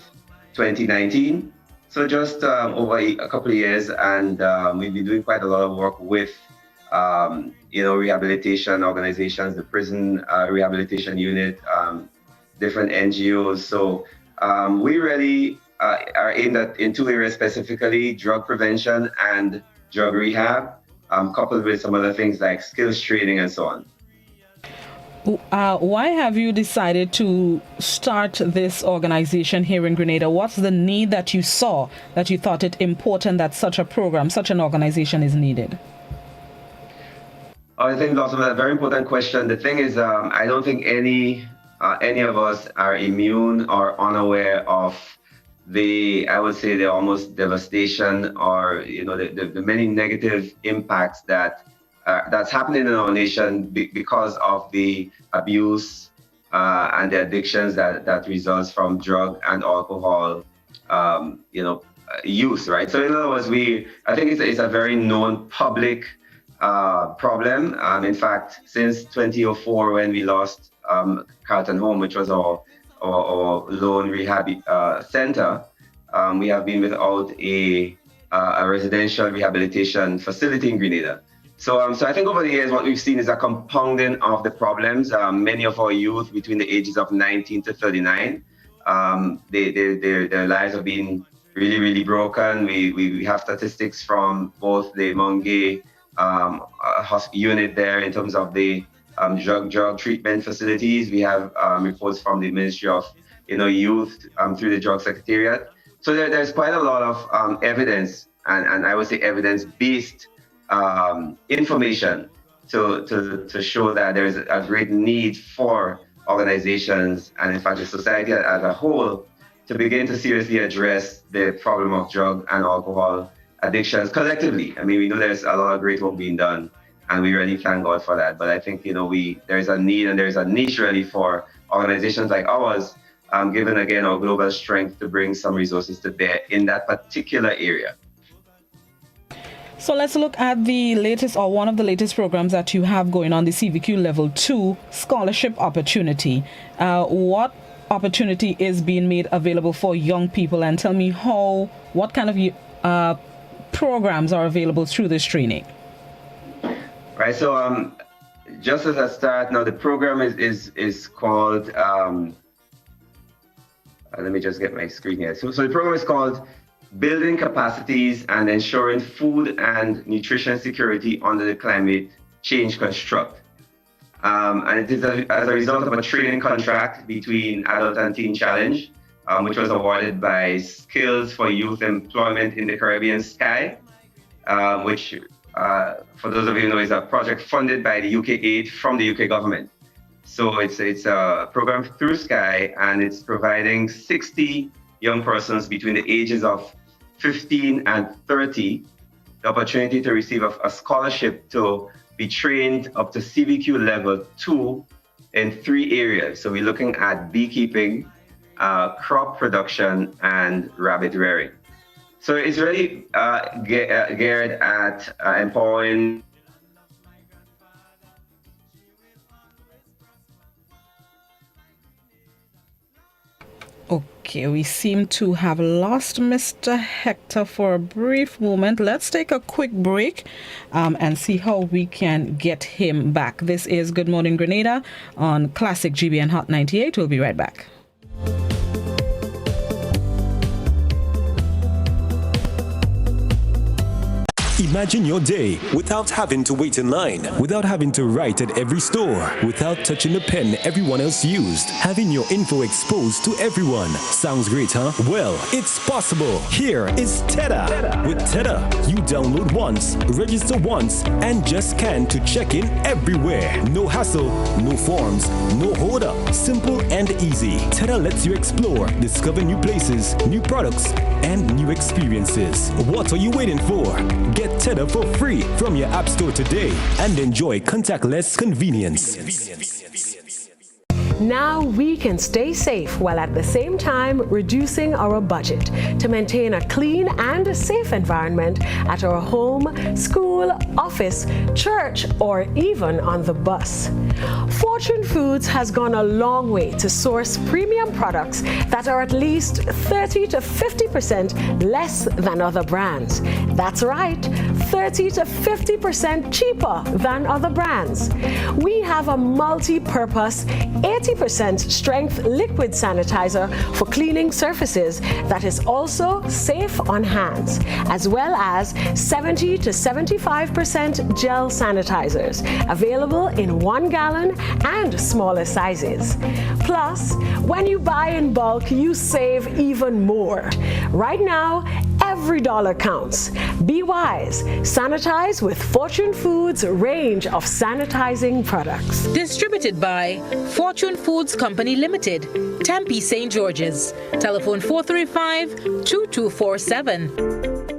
2019. So just over a couple of years, and we've been doing quite a lot of work with, rehabilitation organizations, the prison rehabilitation unit, different NGOs. So we really are aimed in two areas specifically: drug prevention and drug rehab, coupled with some other things like skills training and so on. Why have you decided to start this organization here in Grenada? What's the need that you saw that you thought it important that such a program, such an organization is needed? I think that's a very important question. The thing is, I don't think any of us are immune or unaware of the almost devastation or the many negative impacts that's happening in our nation because of the abuse and the addictions that results from drug and alcohol, use, right? So in other words, I think it's a very known public problem. In fact, since 2004, when we lost Carlton Home, which was our lone rehab center, we have been without a residential rehabilitation facility in Grenada. So I think over the years, what we've seen is a compounding of the problems. Many of our youth between the ages of 19 to 39, their lives have been really, really broken. We have statistics from both the Mungay unit there in terms of the drug treatment facilities. We have reports from the Ministry of Youth through the Drug Secretariat. So there's quite a lot of evidence, and I would say evidence-based information to show that there is a great need for organizations and in fact the society as a whole to begin to seriously address the problem of drug and alcohol addictions collectively. I mean, we know there's a lot of great work being done, and we really thank God for that. But I think, there's a need and there's a niche really for organizations like ours, given again our global strength, to bring some resources to bear in that particular area. So let's look at the latest, or one of the latest programs that you have going on, the CVQ Level 2 Scholarship Opportunity. What opportunity is being made available for young people, and tell me what kind of programs are available through this training? Right, so just as a start, now the program is called, let me just get my screen here. So the program is called Building Capacities and Ensuring Food and Nutrition Security under the Climate Change Construct. And it is as a result of a training contract between Adult and Teen Challenge, which was awarded by Skills for Youth Employment in the Caribbean Sky, which, for those of you who know, is a project funded by the UK aid from the UK government. So it's a program through Sky, and it's providing 60 young persons between the ages of 15 and 30 the opportunity to receive a scholarship to be trained up to CVQ Level 2 in 3 areas. So we're looking at beekeeping, crop production, and rabbit rearing. So it's really geared at empowering. Okay, we seem to have lost Mr. Hector for a brief moment. Let's take a quick break and see how we can get him back. This is Good Morning Grenada on Classic GBN Hot 98. We'll be right back. Imagine your day without having to wait in line, without having to write at every store, without touching the pen everyone else used, having your info exposed to everyone. Sounds great, huh? Well, it's possible. Here is TEDA. With TEDA, you download once, register once, and just scan to check in everywhere. No hassle, no forms, no hold up. Simple and easy. TEDA lets you explore, discover new places, new products, and new experiences. What are you waiting for? Get TEDA for free from your app store today and enjoy contactless convenience. Now we can stay safe while at the same time reducing our budget to maintain a clean and safe environment at our home, school, office, church, or even on the bus. Fortune Foods has gone a long way to source premium products that are at least 30 to 50% less than other brands. That's right, 30 to 50% cheaper than other brands. We have a multi-purpose 80% strength liquid sanitizer for cleaning surfaces that is also safe on hands, as well as 70 to 75% gel sanitizers available in 1 gallon and smaller sizes. Plus, when you buy in bulk, you save even more. Right now, every dollar counts. Be wise. Sanitize with Fortune Foods' range of sanitizing products. Distributed by Fortune Foods Company Limited, Tempe, St. George's. Telephone 435-2247.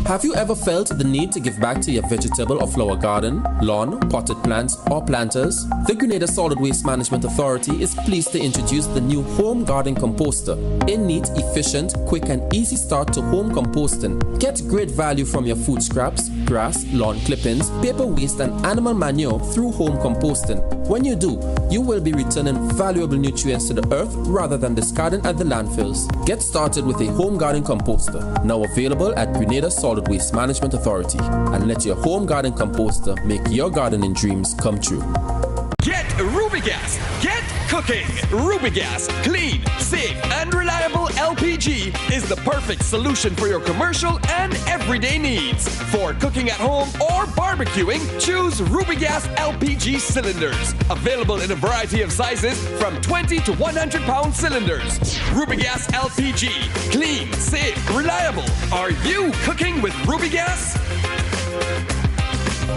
Have you ever felt the need to give back to your vegetable or flower garden, lawn, potted plants, or planters? The Grenada Solid Waste Management Authority is pleased to introduce the new Home Garden Composter. A neat, efficient, quick, and easy start to home composting. Get great value from your food scraps, grass, lawn clippings, paper waste, and animal manure through home composting. When you do, you will be returning valuable nutrients to the earth rather than discarding at the landfills. Get started with a Home Garden Composter, now available at Grenada Solid Waste Management Authority, and let your Home Garden Composter make your gardening dreams come true. Get Ruby Gas. Get cooking. Ruby Gas, clean, safe, and reliable LPG is the perfect solution for your commercial and everyday needs. For cooking at home or barbecuing, choose Ruby Gas LPG cylinders. Available in a variety of sizes from 20 to 100 pound cylinders. Ruby Gas LPG, clean, safe, reliable. Are you cooking with Ruby Gas?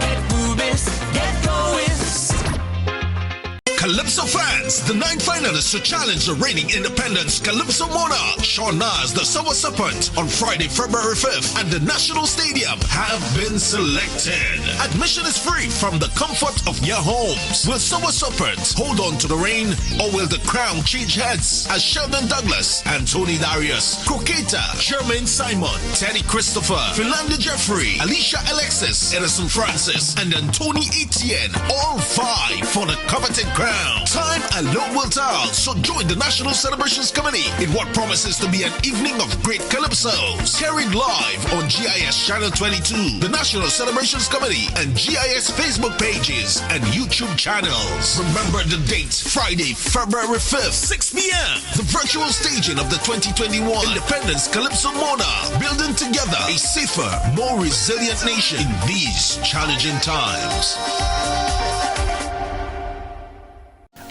Get Ruby's, get going. Calypso fans, the 9 finalists to challenge the reigning independence Calypso monarch Sean Nas, the Sour Serpent, on Friday, February 5th at the National Stadium have been selected. Admission is free from the comfort of your homes. Will Sour Serpent hold on to the reign, or will the crown change heads as Sheldon Douglas, Anthony Darius, Croqueta, Jermaine Simon, Teddy Christopher, Philanda Jeffrey, Alicia Alexis, Edison Francis, and Anthony Etienne all vie for the coveted crown? Time alone will tell, so join the National Celebrations Committee in what promises to be an evening of great calypsos. Carried live on GIS Channel 22, the National Celebrations Committee, and GIS Facebook pages and YouTube channels. Remember the date, Friday, February 5th, 6 p.m. The virtual staging of the 2021 Independence Calypso Monarch, building together a safer, more resilient nation in these challenging times.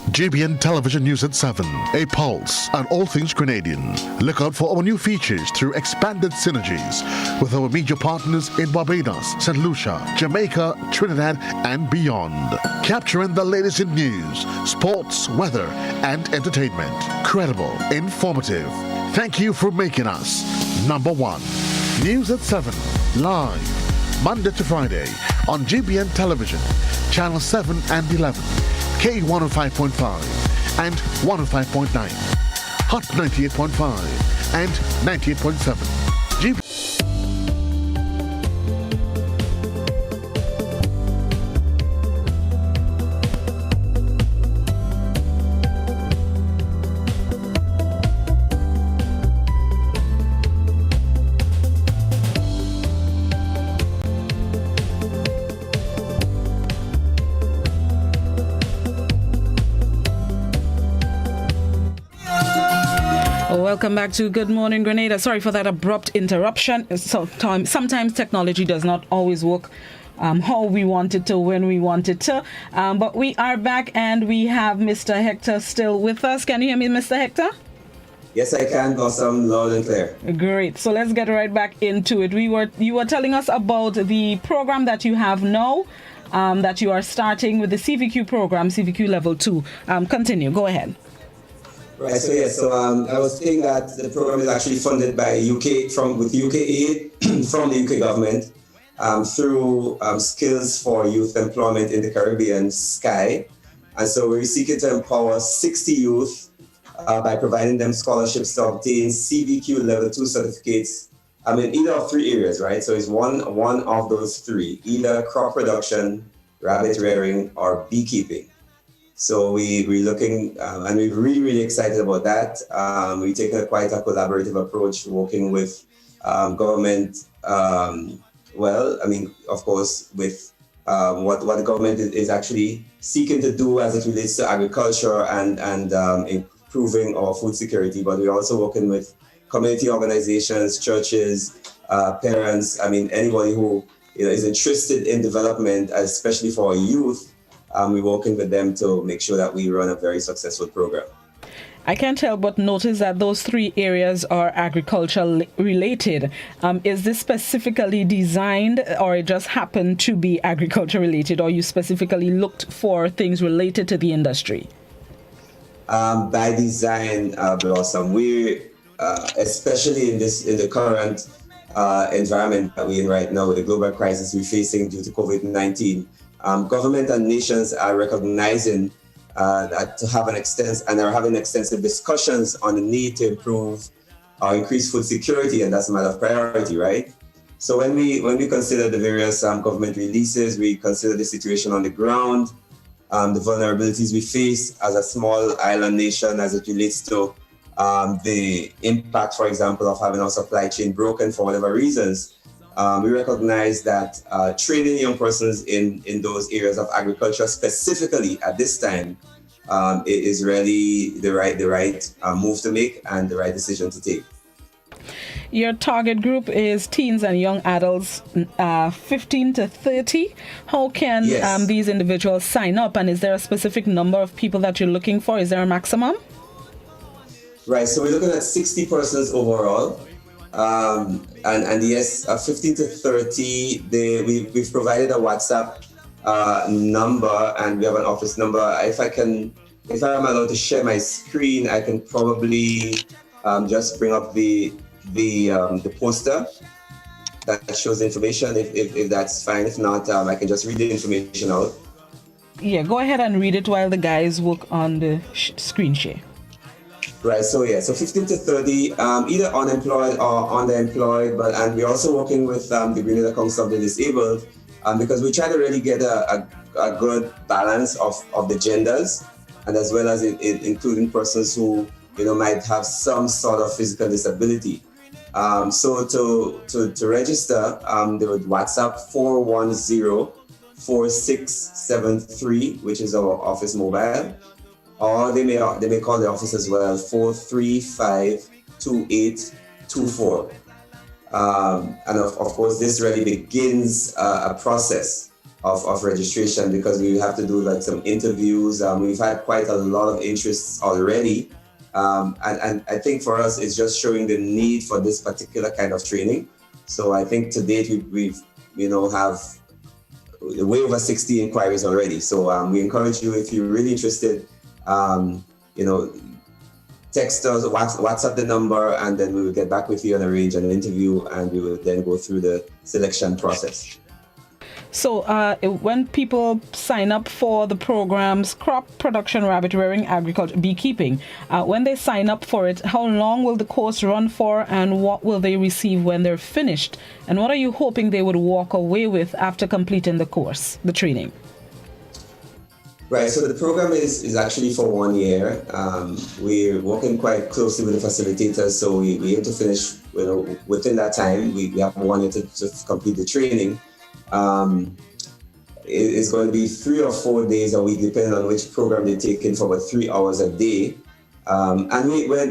GBN Television News at 7, a pulse on all things Grenadian. Look out for our new features through expanded synergies with our media partners in Barbados, St. Lucia, Jamaica, Trinidad, and beyond. Capturing the latest in news, sports, weather, and entertainment. Credible, informative. Thank you for making us number one. News at 7, live, Monday to Friday on GBN Television, Channel 7 and 11. K105.5 and 105.9, Hot 98.5 and 98.7. Welcome back to Good Morning Grenada. Sorry for that abrupt interruption. Sometimes technology does not always work how we want it to, when we want it to. But we are back and we have Mr. Hector still with us. Can you hear me, Mr. Hector? Yes, I can. Awesome, loud and clear. Great. So let's get right back into it. You were telling us about the program that you have now, that you are starting with the CVQ program, CVQ Level 2. Continue. Go ahead. Right. So I was saying that the program is actually funded by with UK aid from the UK government through Skills for Youth Employment in the Caribbean, SKY. And so we're seeking to empower 60 youth by providing them scholarships to obtain CVQ Level 2 certificates in either of 3 areas, right? So it's one of those 3, either crop production, rabbit rearing, or beekeeping. So we're looking, and we're really, really excited about that. We're taking quite a collaborative approach, working with government, of course, with what the government is actually seeking to do as it relates to agriculture and improving our food security. But we're also working with community organizations, churches, parents, anybody who is interested in development, especially for our youth. We're working with them to make sure that we run a very successful program. I can't help but notice that those 3 areas are agriculture related. Is this specifically designed, or it just happened to be agriculture related, or you specifically looked for things related to the industry? By design, Blossom, we especially in the current environment that we're in right now, with the global crisis we're facing due to COVID-19. Government and nations are recognizing that to have and are having extensive discussions on the need to improve or increase food security, and that's a matter of priority, right? So when we consider the various government releases, we consider the situation on the ground, the vulnerabilities we face as a small island nation as it relates to the impact, for example, of having our supply chain broken for whatever reasons. we recognize that training young persons in those areas of agriculture specifically at this time is really the right move to make and the right decision to take. Your target group is teens and young adults 15 to 30. How can these individuals sign up, and is there a specific number of people that you're looking for? Is there a maximum? Right, so we're looking at 60 persons overall. And yes, 15 to 30, we've provided a WhatsApp number, and we have an office number. If I'm allowed to share my screen, I can probably just bring up the poster that shows the information, if that's fine. If not, I can just read the information out. Yeah, go ahead and read it while the guys work on the screen share. Right, so 15 to 30, either unemployed or underemployed, and we're also working with the Grenada Council of the Disabled because we try to really get a good balance of the genders, and as well as including persons who might have some sort of physical disability. So to register, they would WhatsApp 410-4673, which is our office mobile. Or they may call the office as well, 435-2824. And of course, this really begins a process of registration, because we have to do some interviews. We've had quite a lot of interests already. And I think for us, it's just showing the need for this particular kind of training. So I think to date, we've have way over 60 inquiries already. So we encourage you, if you're really interested, text us, WhatsApp the number, and then we will get back with you and arrange an interview, and we will then go through the selection process. So when people sign up for the programs, crop production, rabbit rearing, agriculture, beekeeping, when they sign up for it, how long will the course run for, and what will they receive when they're finished? And what are you hoping they would walk away with after completing the course, the training? Right, so the program is actually for 1 year. We're working quite closely with the facilitators, so we aim to finish within that time. We have 1 year to complete the training. It's going to be 3 or 4 days a week, depending on which program they take in, for about 3 hours a day. And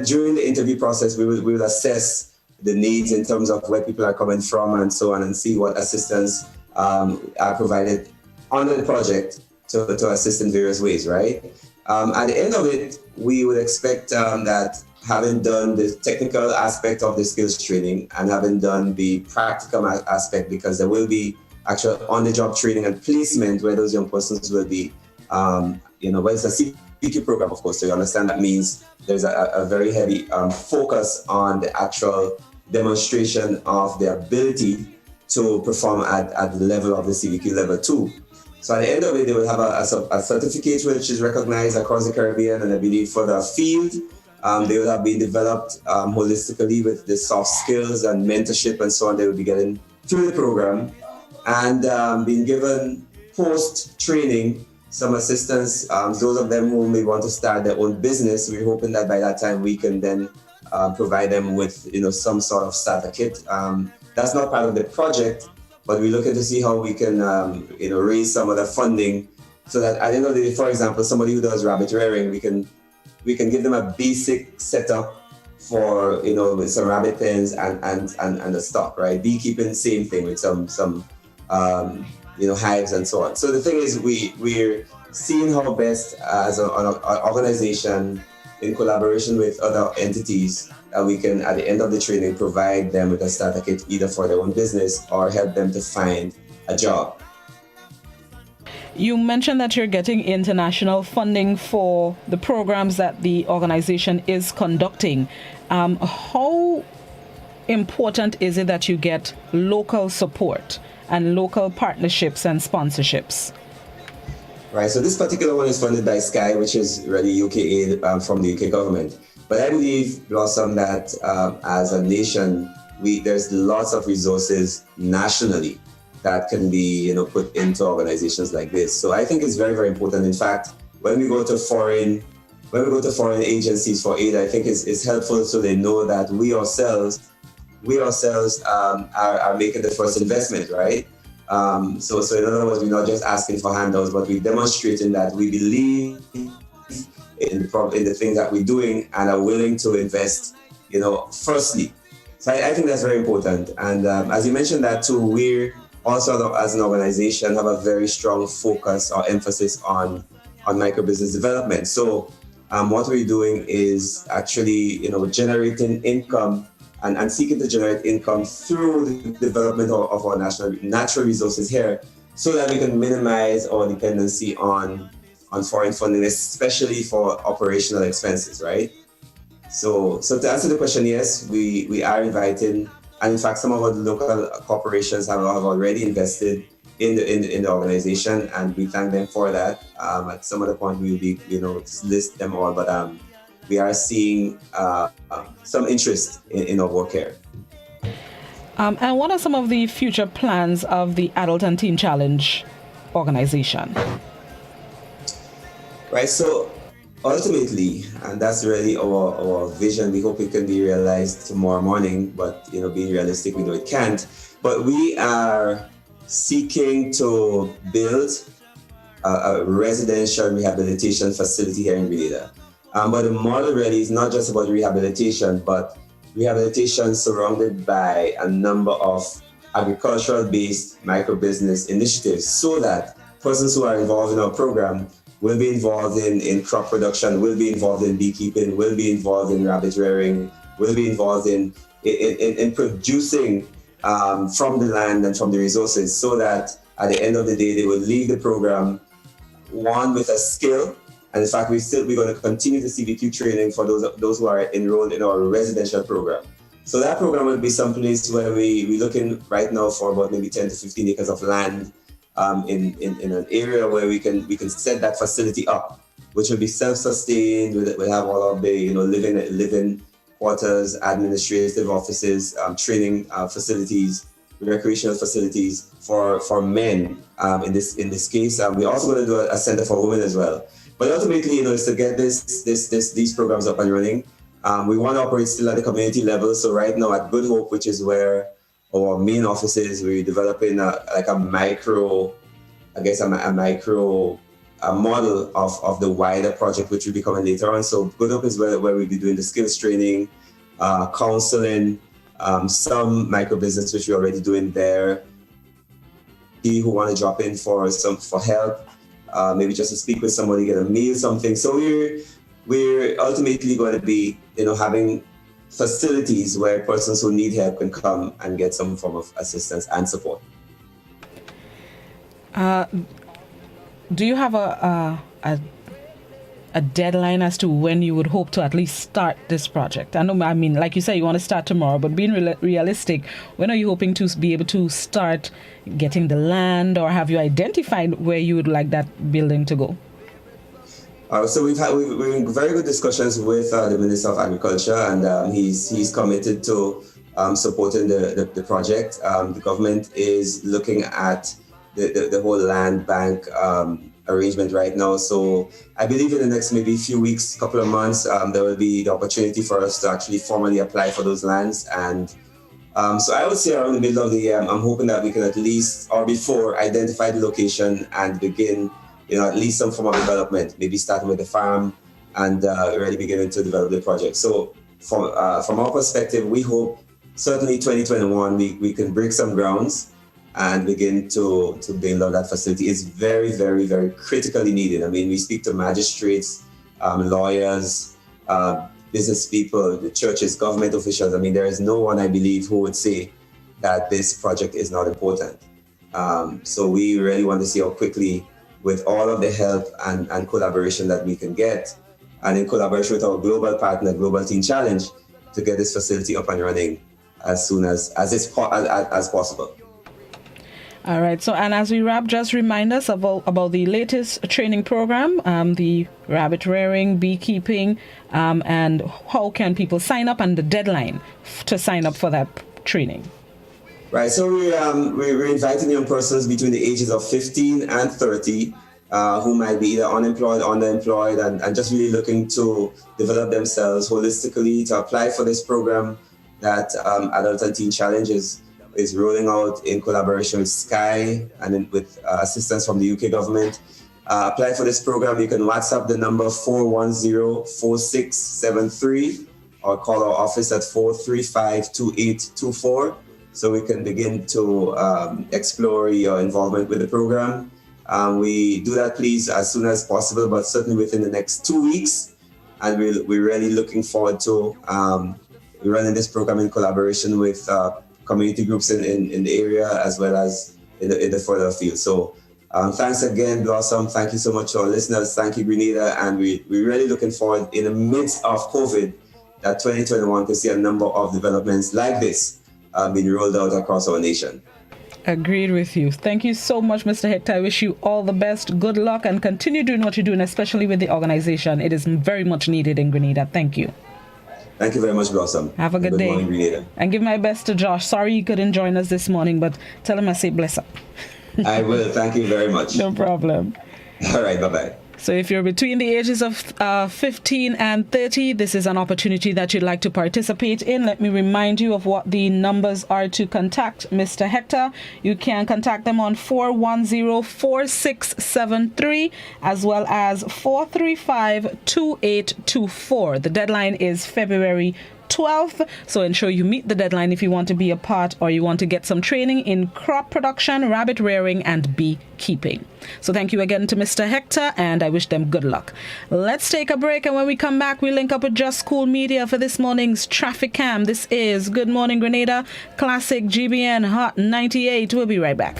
during the interview process, we will assess the needs in terms of where people are coming from and so on, and see what assistance are provided under the project to assist in various ways, right? At the end of it, we would expect that having done the technical aspect of the skills training and having done the practical aspect, because there will be actual on-the-job training and placement where those young persons will be, well, it's a CPQ program, of course, so you understand that means there's a very heavy focus on the actual demonstration of their ability to perform at the level of the CPQ level 2. So at the end of it, they will have a certificate which is recognized across the Caribbean, and I believe for the field, they will have been developed holistically with the soft skills and mentorship and so on they will be getting through the program, and being given post-training some assistance. Those of them who may want to start their own business, we're hoping that by that time we can then provide them with some sort of starter kit. That's not part of the project, but we're looking to see how we can, raise some of the funding so that at the end of the day, for example, somebody who does rabbit rearing, we can give them a basic setup for, with some rabbit pens and the stock, right? Beekeeping, same thing with some hives and so on. So the thing is, we're seeing how best as an organization, in collaboration with other entities, we can, at the end of the training, provide them with a starter kit either for their own business or help them to find a job. You mentioned that you're getting international funding for the programs that the organization is conducting. How important is it that you get local support and local partnerships and sponsorships? Right, so this particular one is funded by SKY, which is really UK aid from the UK government. But I believe, Blossom, that as a nation, there's lots of resources nationally that can be put into organizations like this. So I think it's very, very important. In fact, when we go to foreign agencies for aid, I think it's helpful so they know that we ourselves we ourselves are making the first investment, right? So in other words, we're not just asking for handouts, but we're demonstrating that we believe in the things that we're doing and are willing to invest, firstly. So I think that's very important. And as you mentioned that too, we're also as an organization have a very strong focus or emphasis on microbusiness development. So what we're doing is actually, generating income and seeking to generate income through the development of our natural resources here, so that we can minimize our dependency on foreign funding, especially for operational expenses, right? So to answer the question, yes, we are inviting, and in fact, some of our local corporations have already invested in the organization, and we thank them for that. At some other point, we'll be, list them all, but we are seeing some interest in our work here. And what are some of the future plans of the Adult and Teen Challenge organization? Right, so ultimately, and that's really our vision, we hope it can be realized tomorrow morning, but being realistic, we know it can't. But we are seeking to build a residential rehabilitation facility here in Grenada. But the model really is not just about rehabilitation, but rehabilitation surrounded by a number of agricultural-based microbusiness initiatives, so that persons who are involved in our program will be involved in crop production, will be involved in beekeeping, will be involved in rabbit rearing, will be involved in producing from the land and from the resources, so that at the end of the day, they will leave the program, one, with a skill. And in fact, we're going to continue the CBQ training for those who are enrolled in our residential program. So that program will be someplace where we're looking right now for about maybe 10 to 15 acres of land in an area where we can set that facility up, which will be self-sustained. We'll have all of the living quarters, administrative offices, training facilities, recreational facilities for men. In this case, we're also going to do a center for women as well. But ultimately, is to get these programs up and running. We want to operate still at the community level. So right now at Good Hope, which is where our main office is, we're developing a micro model of the wider project, which will be coming later on. So Good Hope is where we'll be doing the skills training, counseling, some micro business, which we're already doing there. Who want to drop in for help, maybe just to speak with somebody, get a meal, something. So we're ultimately going to be, having facilities where persons who need help can come and get some form of assistance and support. Do you have a deadline as to when you would hope to at least start this project? I mean, like you say, you want to start tomorrow, but being realistic, when are you hoping to be able to start getting the land, or have you identified where you would like that building to go? So we're in very good discussions with the Minister of Agriculture, and he's committed to supporting the project. The government is looking at the whole land bank arrangement right now. So I believe in the next maybe few weeks, couple of months, there will be the opportunity for us to actually formally apply for those lands. And so I would say around the middle of the year, I'm hoping that we can at least, or before, identify the location and begin, at least some form of development, maybe starting with the farm and really beginning to develop the project. So from our perspective, we hope certainly 2021, we can break some grounds and begin to build out that facility. Is very, very, very critically needed. I mean, we speak to magistrates, lawyers, business people, the churches, government officials. I mean, there is no one, I believe, who would say that this project is not important. So we really want to see how quickly, with all of the help and collaboration that we can get, and in collaboration with our global partner, Global Teen Challenge, to get this facility up and running as soon as possible. All right. So, and as we wrap, just remind us about the latest training program, the rabbit rearing, beekeeping, and how can people sign up, and the deadline to sign up for that training. Right. So we're inviting young persons between the ages of 15 and 30 who might be either unemployed, underemployed, and just really looking to develop themselves holistically, to apply for this program that Adult and Teen Challenge is rolling out in collaboration with Sky and with assistance from the UK government. Apply for this program. You can WhatsApp the number 410-4673 or call our office at 435-2824 so we can begin to explore your involvement with the program. We do that, please, as soon as possible, but certainly within the next 2 weeks. And we're really looking forward to running this program in collaboration with community groups in the area as well as in the further field. So thanks again, Blossom. Thank you so much to our listeners. Thank you, Grenada. And we're really looking forward in the midst of COVID that 2021 to see a number of developments like this being rolled out across our nation. Agreed with you. Thank you so much, Mr. Hector. I wish you all the best. Good luck and continue doing what you're doing, especially with the organization. It is very much needed in Grenada. Thank you. Thank you very much, Blossom. Have a good day. Morning, Grenada. And give my best to Josh. Sorry he couldn't join us this morning, but tell him I say bless up. I will. Thank you very much. No problem. All right. Bye-bye. So if you're between the ages of 15 and 30, this is an opportunity that you'd like to participate in. Let me remind you of what the numbers are to contact Mr. Hector. You can contact them on 410-4673 as well as 435-2824. The deadline is February 12th, so ensure you meet the deadline if you want to be a part or you want to get some training in crop production, rabbit rearing and beekeeping. So thank you again to Mr. Hector and I wish them good luck. Let's take a break and when we come back we link up with Just School Media for this morning's Traffic Cam. This is Good Morning Grenada, Classic GBN Hot 98. We'll be right back.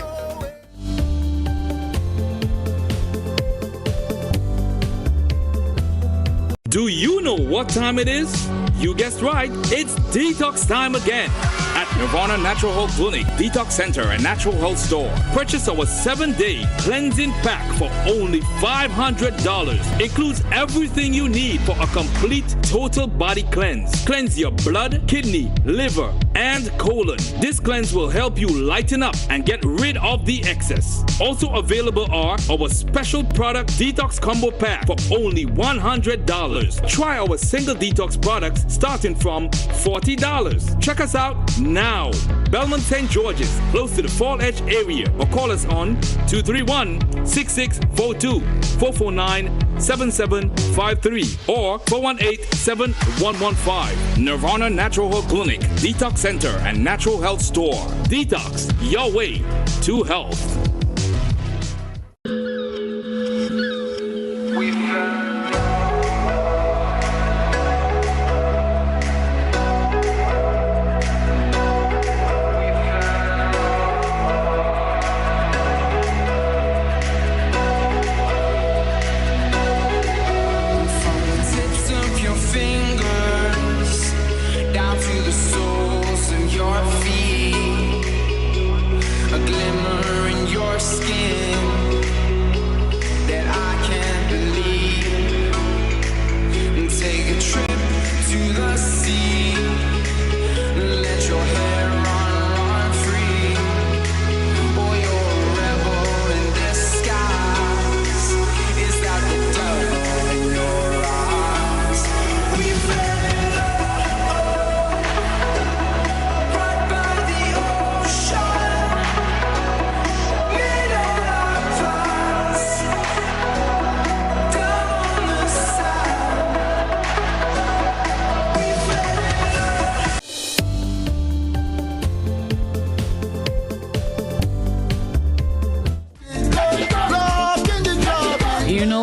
Do you know what time it is? You guessed right, it's detox time again at Nirvana Natural Health Clinic, Detox Center and Natural Health Store. Purchase our 7-day cleansing pack for only $500. Includes everything you need for a complete total body cleanse. Cleanse your blood, kidney, liver, and colon. This cleanse will help you lighten up and get rid of the excess. Also available are our special product detox combo pack for only $100. Try our single detox products starting from $40. Check us out now. Belmont St. George's, close to the Fall Edge area, or call us on 231-6642, 449-7753, or 418-7115. Nirvana Natural Health Clinic, Detox Center, and Natural Health Store. Detox, your way to health.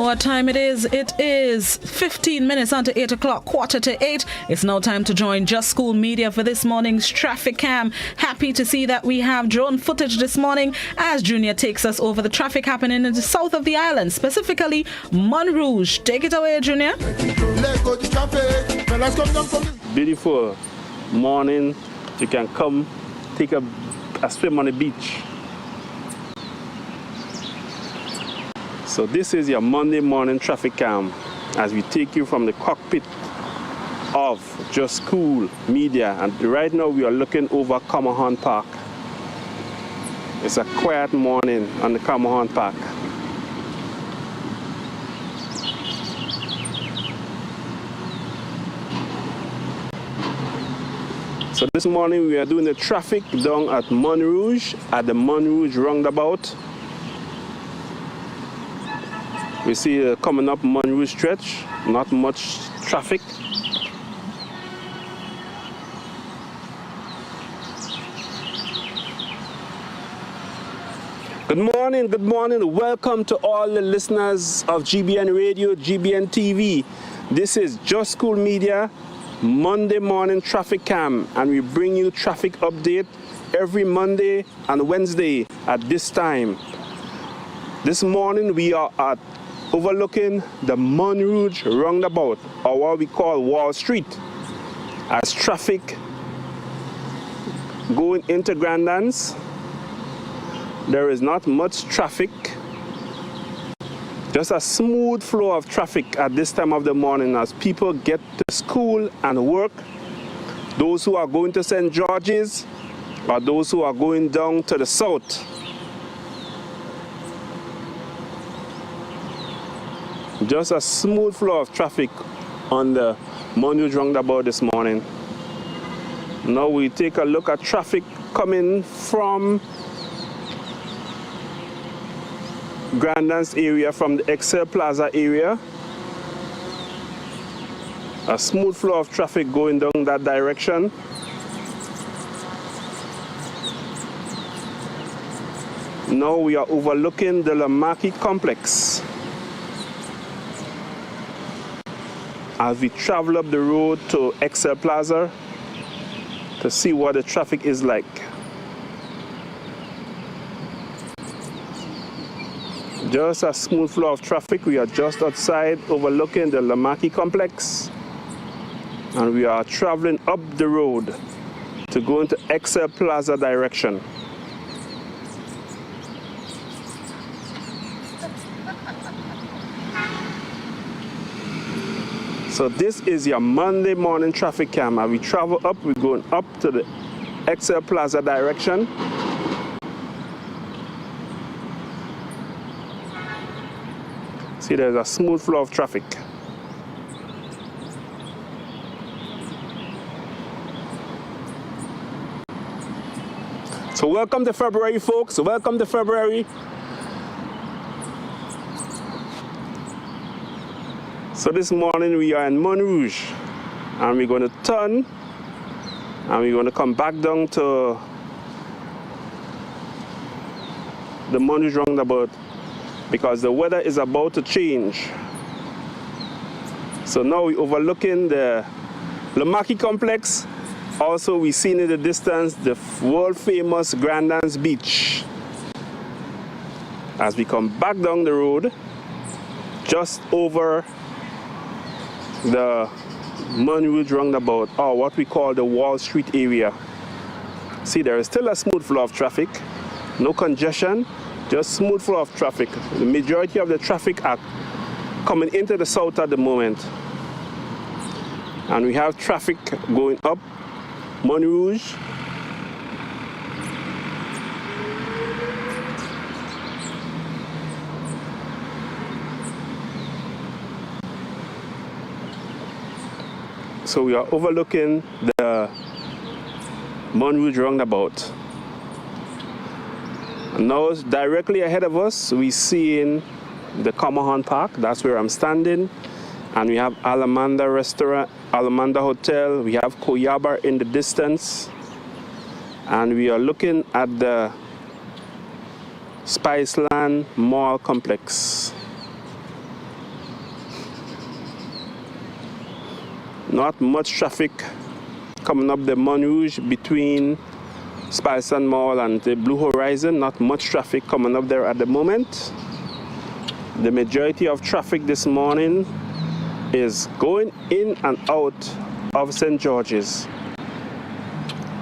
What time it is? It is 15 minutes onto 8 o'clock, 7:45. It's now time to join Just School Media for this morning's Traffic Cam. Happy to see that we have drone footage this morning as Junior takes us over the traffic happening in the south of the island, specifically Montrouge. Take it away, Junior. Beautiful morning. You can come take a swim on the beach. So this is your Monday morning traffic cam as we take you from the cockpit of Just School Media, and right now we are looking over Comerhon Park. It's a quiet morning on the Comerhon Park. So this morning we are doing the traffic down at Montrouge, at the Montrouge roundabout. We see coming up Montrouge stretch, not much traffic. Good morning. Welcome to all the listeners of GBN Radio, GBN TV. This is Just School Media, Monday morning traffic cam, and we bring you traffic update every Monday and Wednesday at this time. This morning we are overlooking the Montrouge roundabout, or what we call Wall Street, as traffic going into Grandlands. There is not much traffic, just a smooth flow of traffic at this time of the morning as people get to school and work, those who are going to St. George's or those who are going down to the south. Just a smooth flow of traffic on the Montrouge roundabout this morning. Now we take a look at traffic coming from Grandlands area, from the Excel Plaza area. A smooth flow of traffic going down that direction. Now we are overlooking the Lamaki complex. As we travel up the road to Excel Plaza to see what the traffic is like. Just a smooth flow of traffic. We are just outside overlooking the Lamaki complex, and we are traveling up the road to go into Excel Plaza direction. So this is your Monday morning traffic cam. As we travel up, we're going up to the Excel Plaza direction. See, there's a smooth flow of traffic. So welcome to February, folks. Welcome to February. So this morning we are in Montrouge, and we're going to turn, and we're going to come back down to the Montrouge roundabout, because the weather is about to change. So now we're overlooking the Lamaki complex. Also, we see in the distance the world famous Grandlands Beach. As we come back down the road, just over the Montrouge roundabout, or what we call the Wall Street area. See, there is still a smooth flow of traffic, no congestion. Just smooth flow of traffic. The majority of the traffic are coming into the south at the moment. And we have traffic going up Montrouge. So we are overlooking the Montrouge roundabout. Now, directly ahead of us, we see in the Comahan Park. That's where I'm standing. And we have Alamanda Restaurant, Alamanda Hotel. We have Koyaba in the distance. And we are looking at the Spiceland Mall complex. Not much traffic coming up the Montrouge between Spiceland Mall and the Blue Horizon. Not much traffic coming up there at the moment. The majority of traffic this morning is going in and out of St. George's,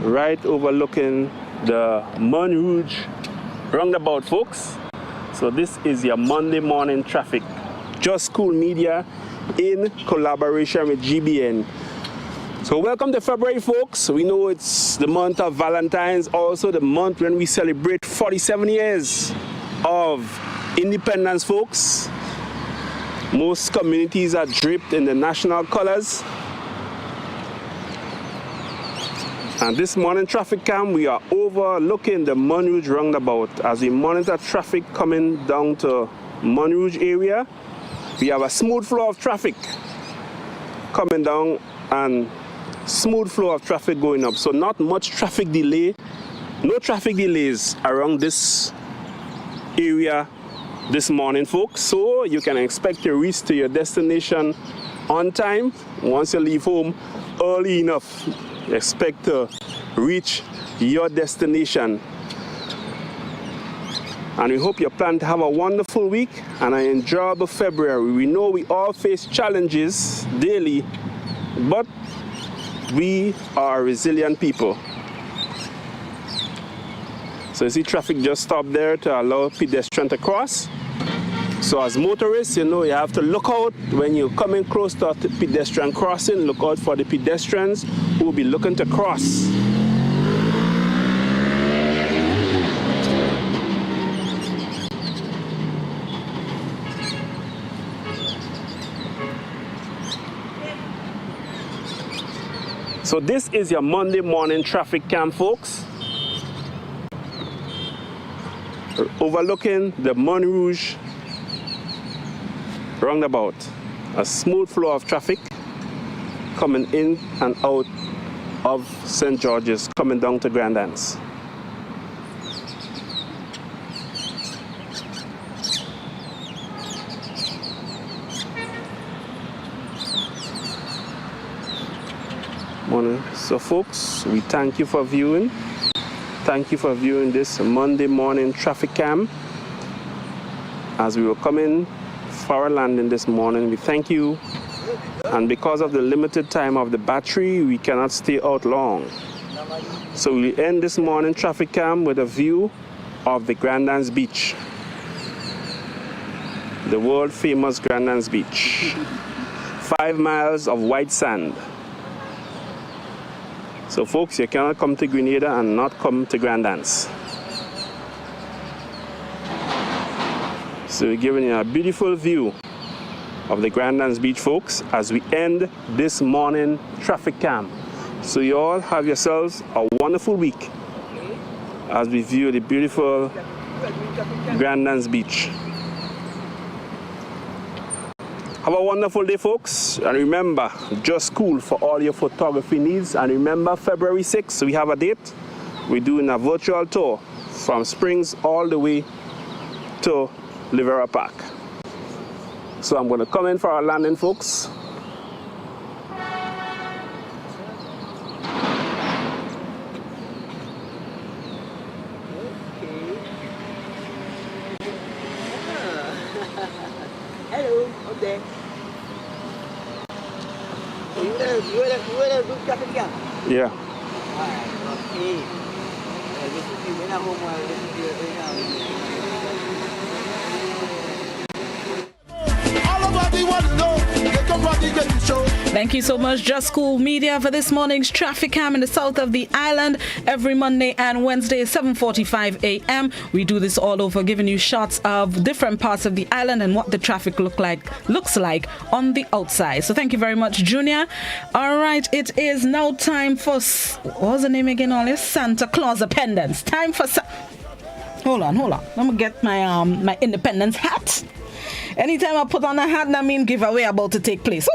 right overlooking the Montrouge roundabout, folks. So this is your Monday morning traffic. Just School Media in collaboration with GBN. So welcome to February, folks. We know it's the month of Valentine's, also the month when we celebrate 47 years of independence, folks. Most communities are draped in the national colors. And this morning traffic cam, we are overlooking the Monrouge roundabout as we monitor traffic coming down to Monrouge area. We have a smooth flow of traffic coming down and smooth flow of traffic going up. So not much traffic delay, no traffic delays around this area this morning, folks. So you can expect to reach to your destination on time. Once you leave home early enough, expect to reach your destination. And we hope you plan to have a wonderful week and an enjoyable February. We know we all face challenges daily, but we are resilient people. So you see traffic just stopped there to allow pedestrians to cross. So as motorists, you know, you have to look out when you're coming close to a pedestrian crossing. Look out for the pedestrians who will be looking to cross. So this is your Monday morning traffic cam, folks. Overlooking the Monrouge roundabout. A smooth flow of traffic coming in and out of St. George's, coming down to Grand Anse. Morning. So folks, we thank you for viewing. Thank you for viewing this Monday morning traffic cam. As we were coming for our landing this morning, we thank you. And because of the limited time of the battery, we cannot stay out long. So we end this morning traffic cam with a view of the Grand Anse Beach. The world famous Grand Anse Beach. 5 miles of white sand. So folks, you cannot come to Grenada and not come to Grand Anse. So we're giving you a beautiful view of the Grand Anse Beach, folks, as we end this morning traffic cam. So you all have yourselves a wonderful week as we view the beautiful Grand Anse Beach. Have a wonderful day, folks. And remember, just cool for all your photography needs. And remember, February 6th, we have a date. We're doing a virtual tour from Springs all the way to Livera Park. So I'm going to come in for our landing, folks. Hello, up there. So you were the good traffic jam? Yeah. Alright, okay. This is you. When I'm home, this is you. Thank you so much, Just Cool Media, for this morning's traffic cam in the south of the island. Every Monday and Wednesday, 7:45 a.m. We do this all over, giving you shots of different parts of the island and what the traffic looks like on the outside. So thank you very much, Junior. All right, it is now time for, what was the name again, Ollie? Santa Claus Appendance. Time for, hold on. Let me get my my Independence hat. Anytime I put on a hat, that means giveaway about to take place.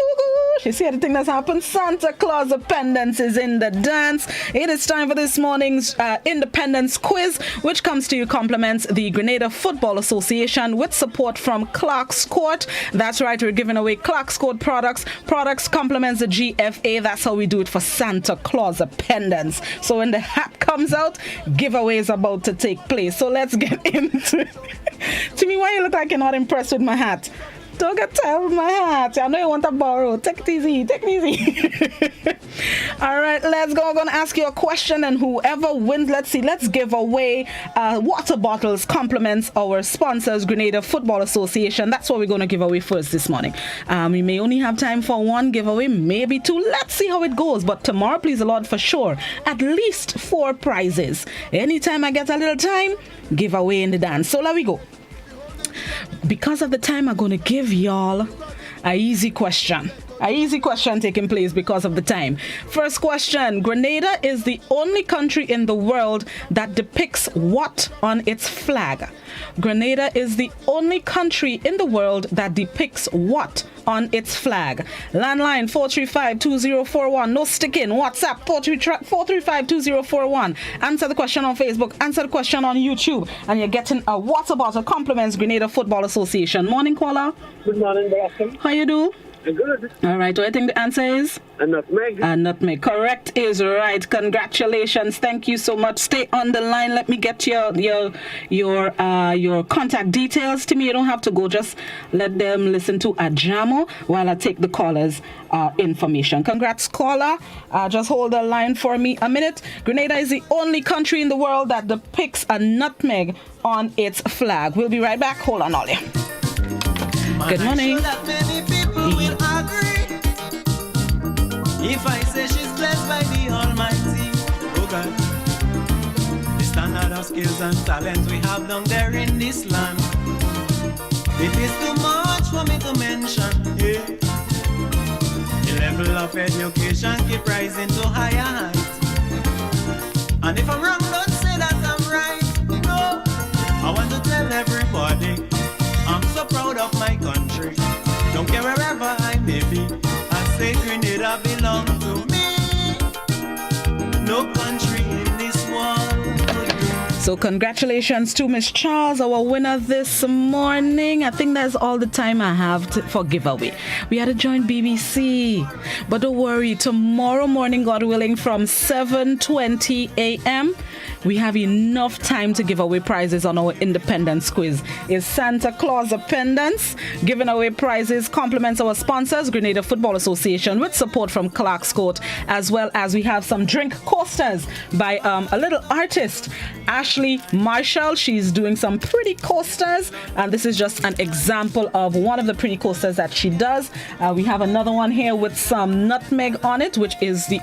You see everything that's happened? Santa Claus Appendance is in the dance. It is time for this morning's Independence Quiz, which comes to you compliments the Grenada Football Association with support from Clark's Court. That's right, we're giving away Clark's Court products. Products compliments the GFA. That's how we do it for Santa Claus Appendance. So when the hat comes out, giveaway is about to take place. So let's get into it. To me, why you look like you're not impressed with my hat? Don't get tired with my hat. I know you want to borrow. Take it easy. All right, let's go. I'm going to ask you a question, and whoever wins, let's give away water bottles, compliments our sponsors, Grenada Football Association. That's what we're going to give away first this morning. We may only have time for one giveaway, maybe two. Let's see how it goes. But tomorrow, please the Lord, for sure, at least 4 prizes. Anytime I get a little time, giveaway in the dance. So let we go. Because of the time, I'm going to give y'all a easy question. An easy question taking place because of the time. First question. Grenada is the only country in the world that depicts what on its flag? Grenada is the only country in the world that depicts what on its flag? Landline 435-2041. No sticking. WhatsApp 435-2041. Answer the question on Facebook. Answer the question on YouTube. And you're getting a water bottle. Compliments Grenada Football Association. Morning, caller. Good morning, Blossom. How you do? Good. All right. Do I think the answer is? A nutmeg. A nutmeg. Correct is right. Congratulations. Thank you so much. Stay on the line. Let me get your contact details. Timmy, you don't have to go. Just let them listen to a jamo while I take the caller's information. Congrats, caller. Just hold the line for me a minute. Grenada is the only country in the world that depicts a nutmeg on its flag. We'll be right back. Hold on, Ollie. Good morning. If I say she's blessed by the Almighty, oh God, the standard of skills and talent we have down there in this land, it is too much for me to mention. Yeah. The level of education keep rising to higher heights, and if I'm wrong, don't say that I'm right. No, I want to tell everybody I'm so proud of my country. Don't care wherever I may be, I say Grenada belong to me. No country in this world could do. So congratulations to Miss Charles, our winner this morning. I think that's all the time I have for giveaway. We had to join BBC. But don't worry, tomorrow morning, God willing, from 7:20 a.m., we have enough time to give away prizes on our Independence Quiz. It's Santa Claus Appendance, giving away prizes, compliments our sponsors, Grenada Football Association, with support from Clark's Court, as well as we have some drink coasters by a little artist, Ashley Marshall. She's doing some pretty coasters, and this is just an example of one of the pretty coasters that she does. We have another one here with some nutmeg on it, which is the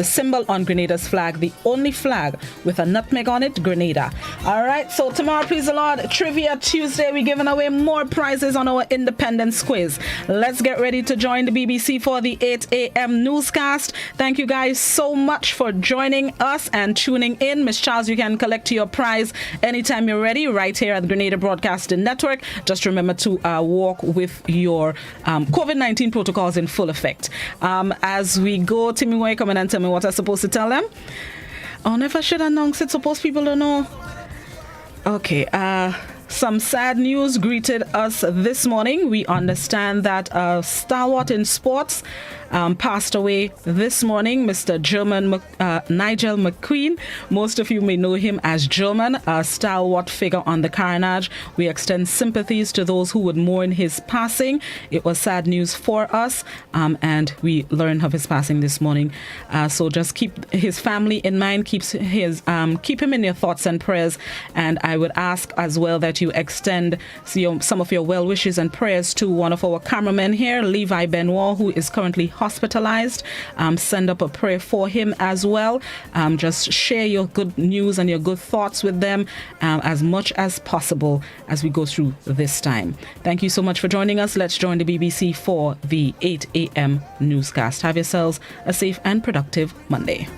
symbol on Grenada's flag, the only flag with a nutmeg on it, Grenada. All right, so tomorrow, please the Lord, Trivia Tuesday, we're giving away more prizes on our Independence Quiz. Let's get ready to join the BBC for the 8 a.m. newscast. Thank you guys so much for joining us and tuning in. Miss Charles, you can collect your prize anytime you're ready right here at the Grenada Broadcasting Network. Just remember to walk with your COVID-19 protocols in full effect. As we go, Timmy, why come in and tell me what I'm supposed to tell them? Oh, never should announce it. Suppose people don't know. Okay. Some sad news greeted us this morning. We understand that a stalwart in sports passed away this morning, Mr. Nigel McQueen. Most of you may know him as German, a stalwart figure on the carnage. We extend sympathies to those who would mourn his passing. It was sad news for us, and we learned of his passing this morning. So just keep his family in mind, keep him in your thoughts and prayers. And I would ask as well that you extend some of your well wishes and prayers to one of our cameramen here, Levi Benoit, who is currently hospitalized. Send up a prayer for him as well. Just share your good news and your good thoughts with them as much as possible as we go through this time. Thank you so much for joining us. Let's join the BBC for the 8 a.m. newscast. Have yourselves a safe and productive Monday.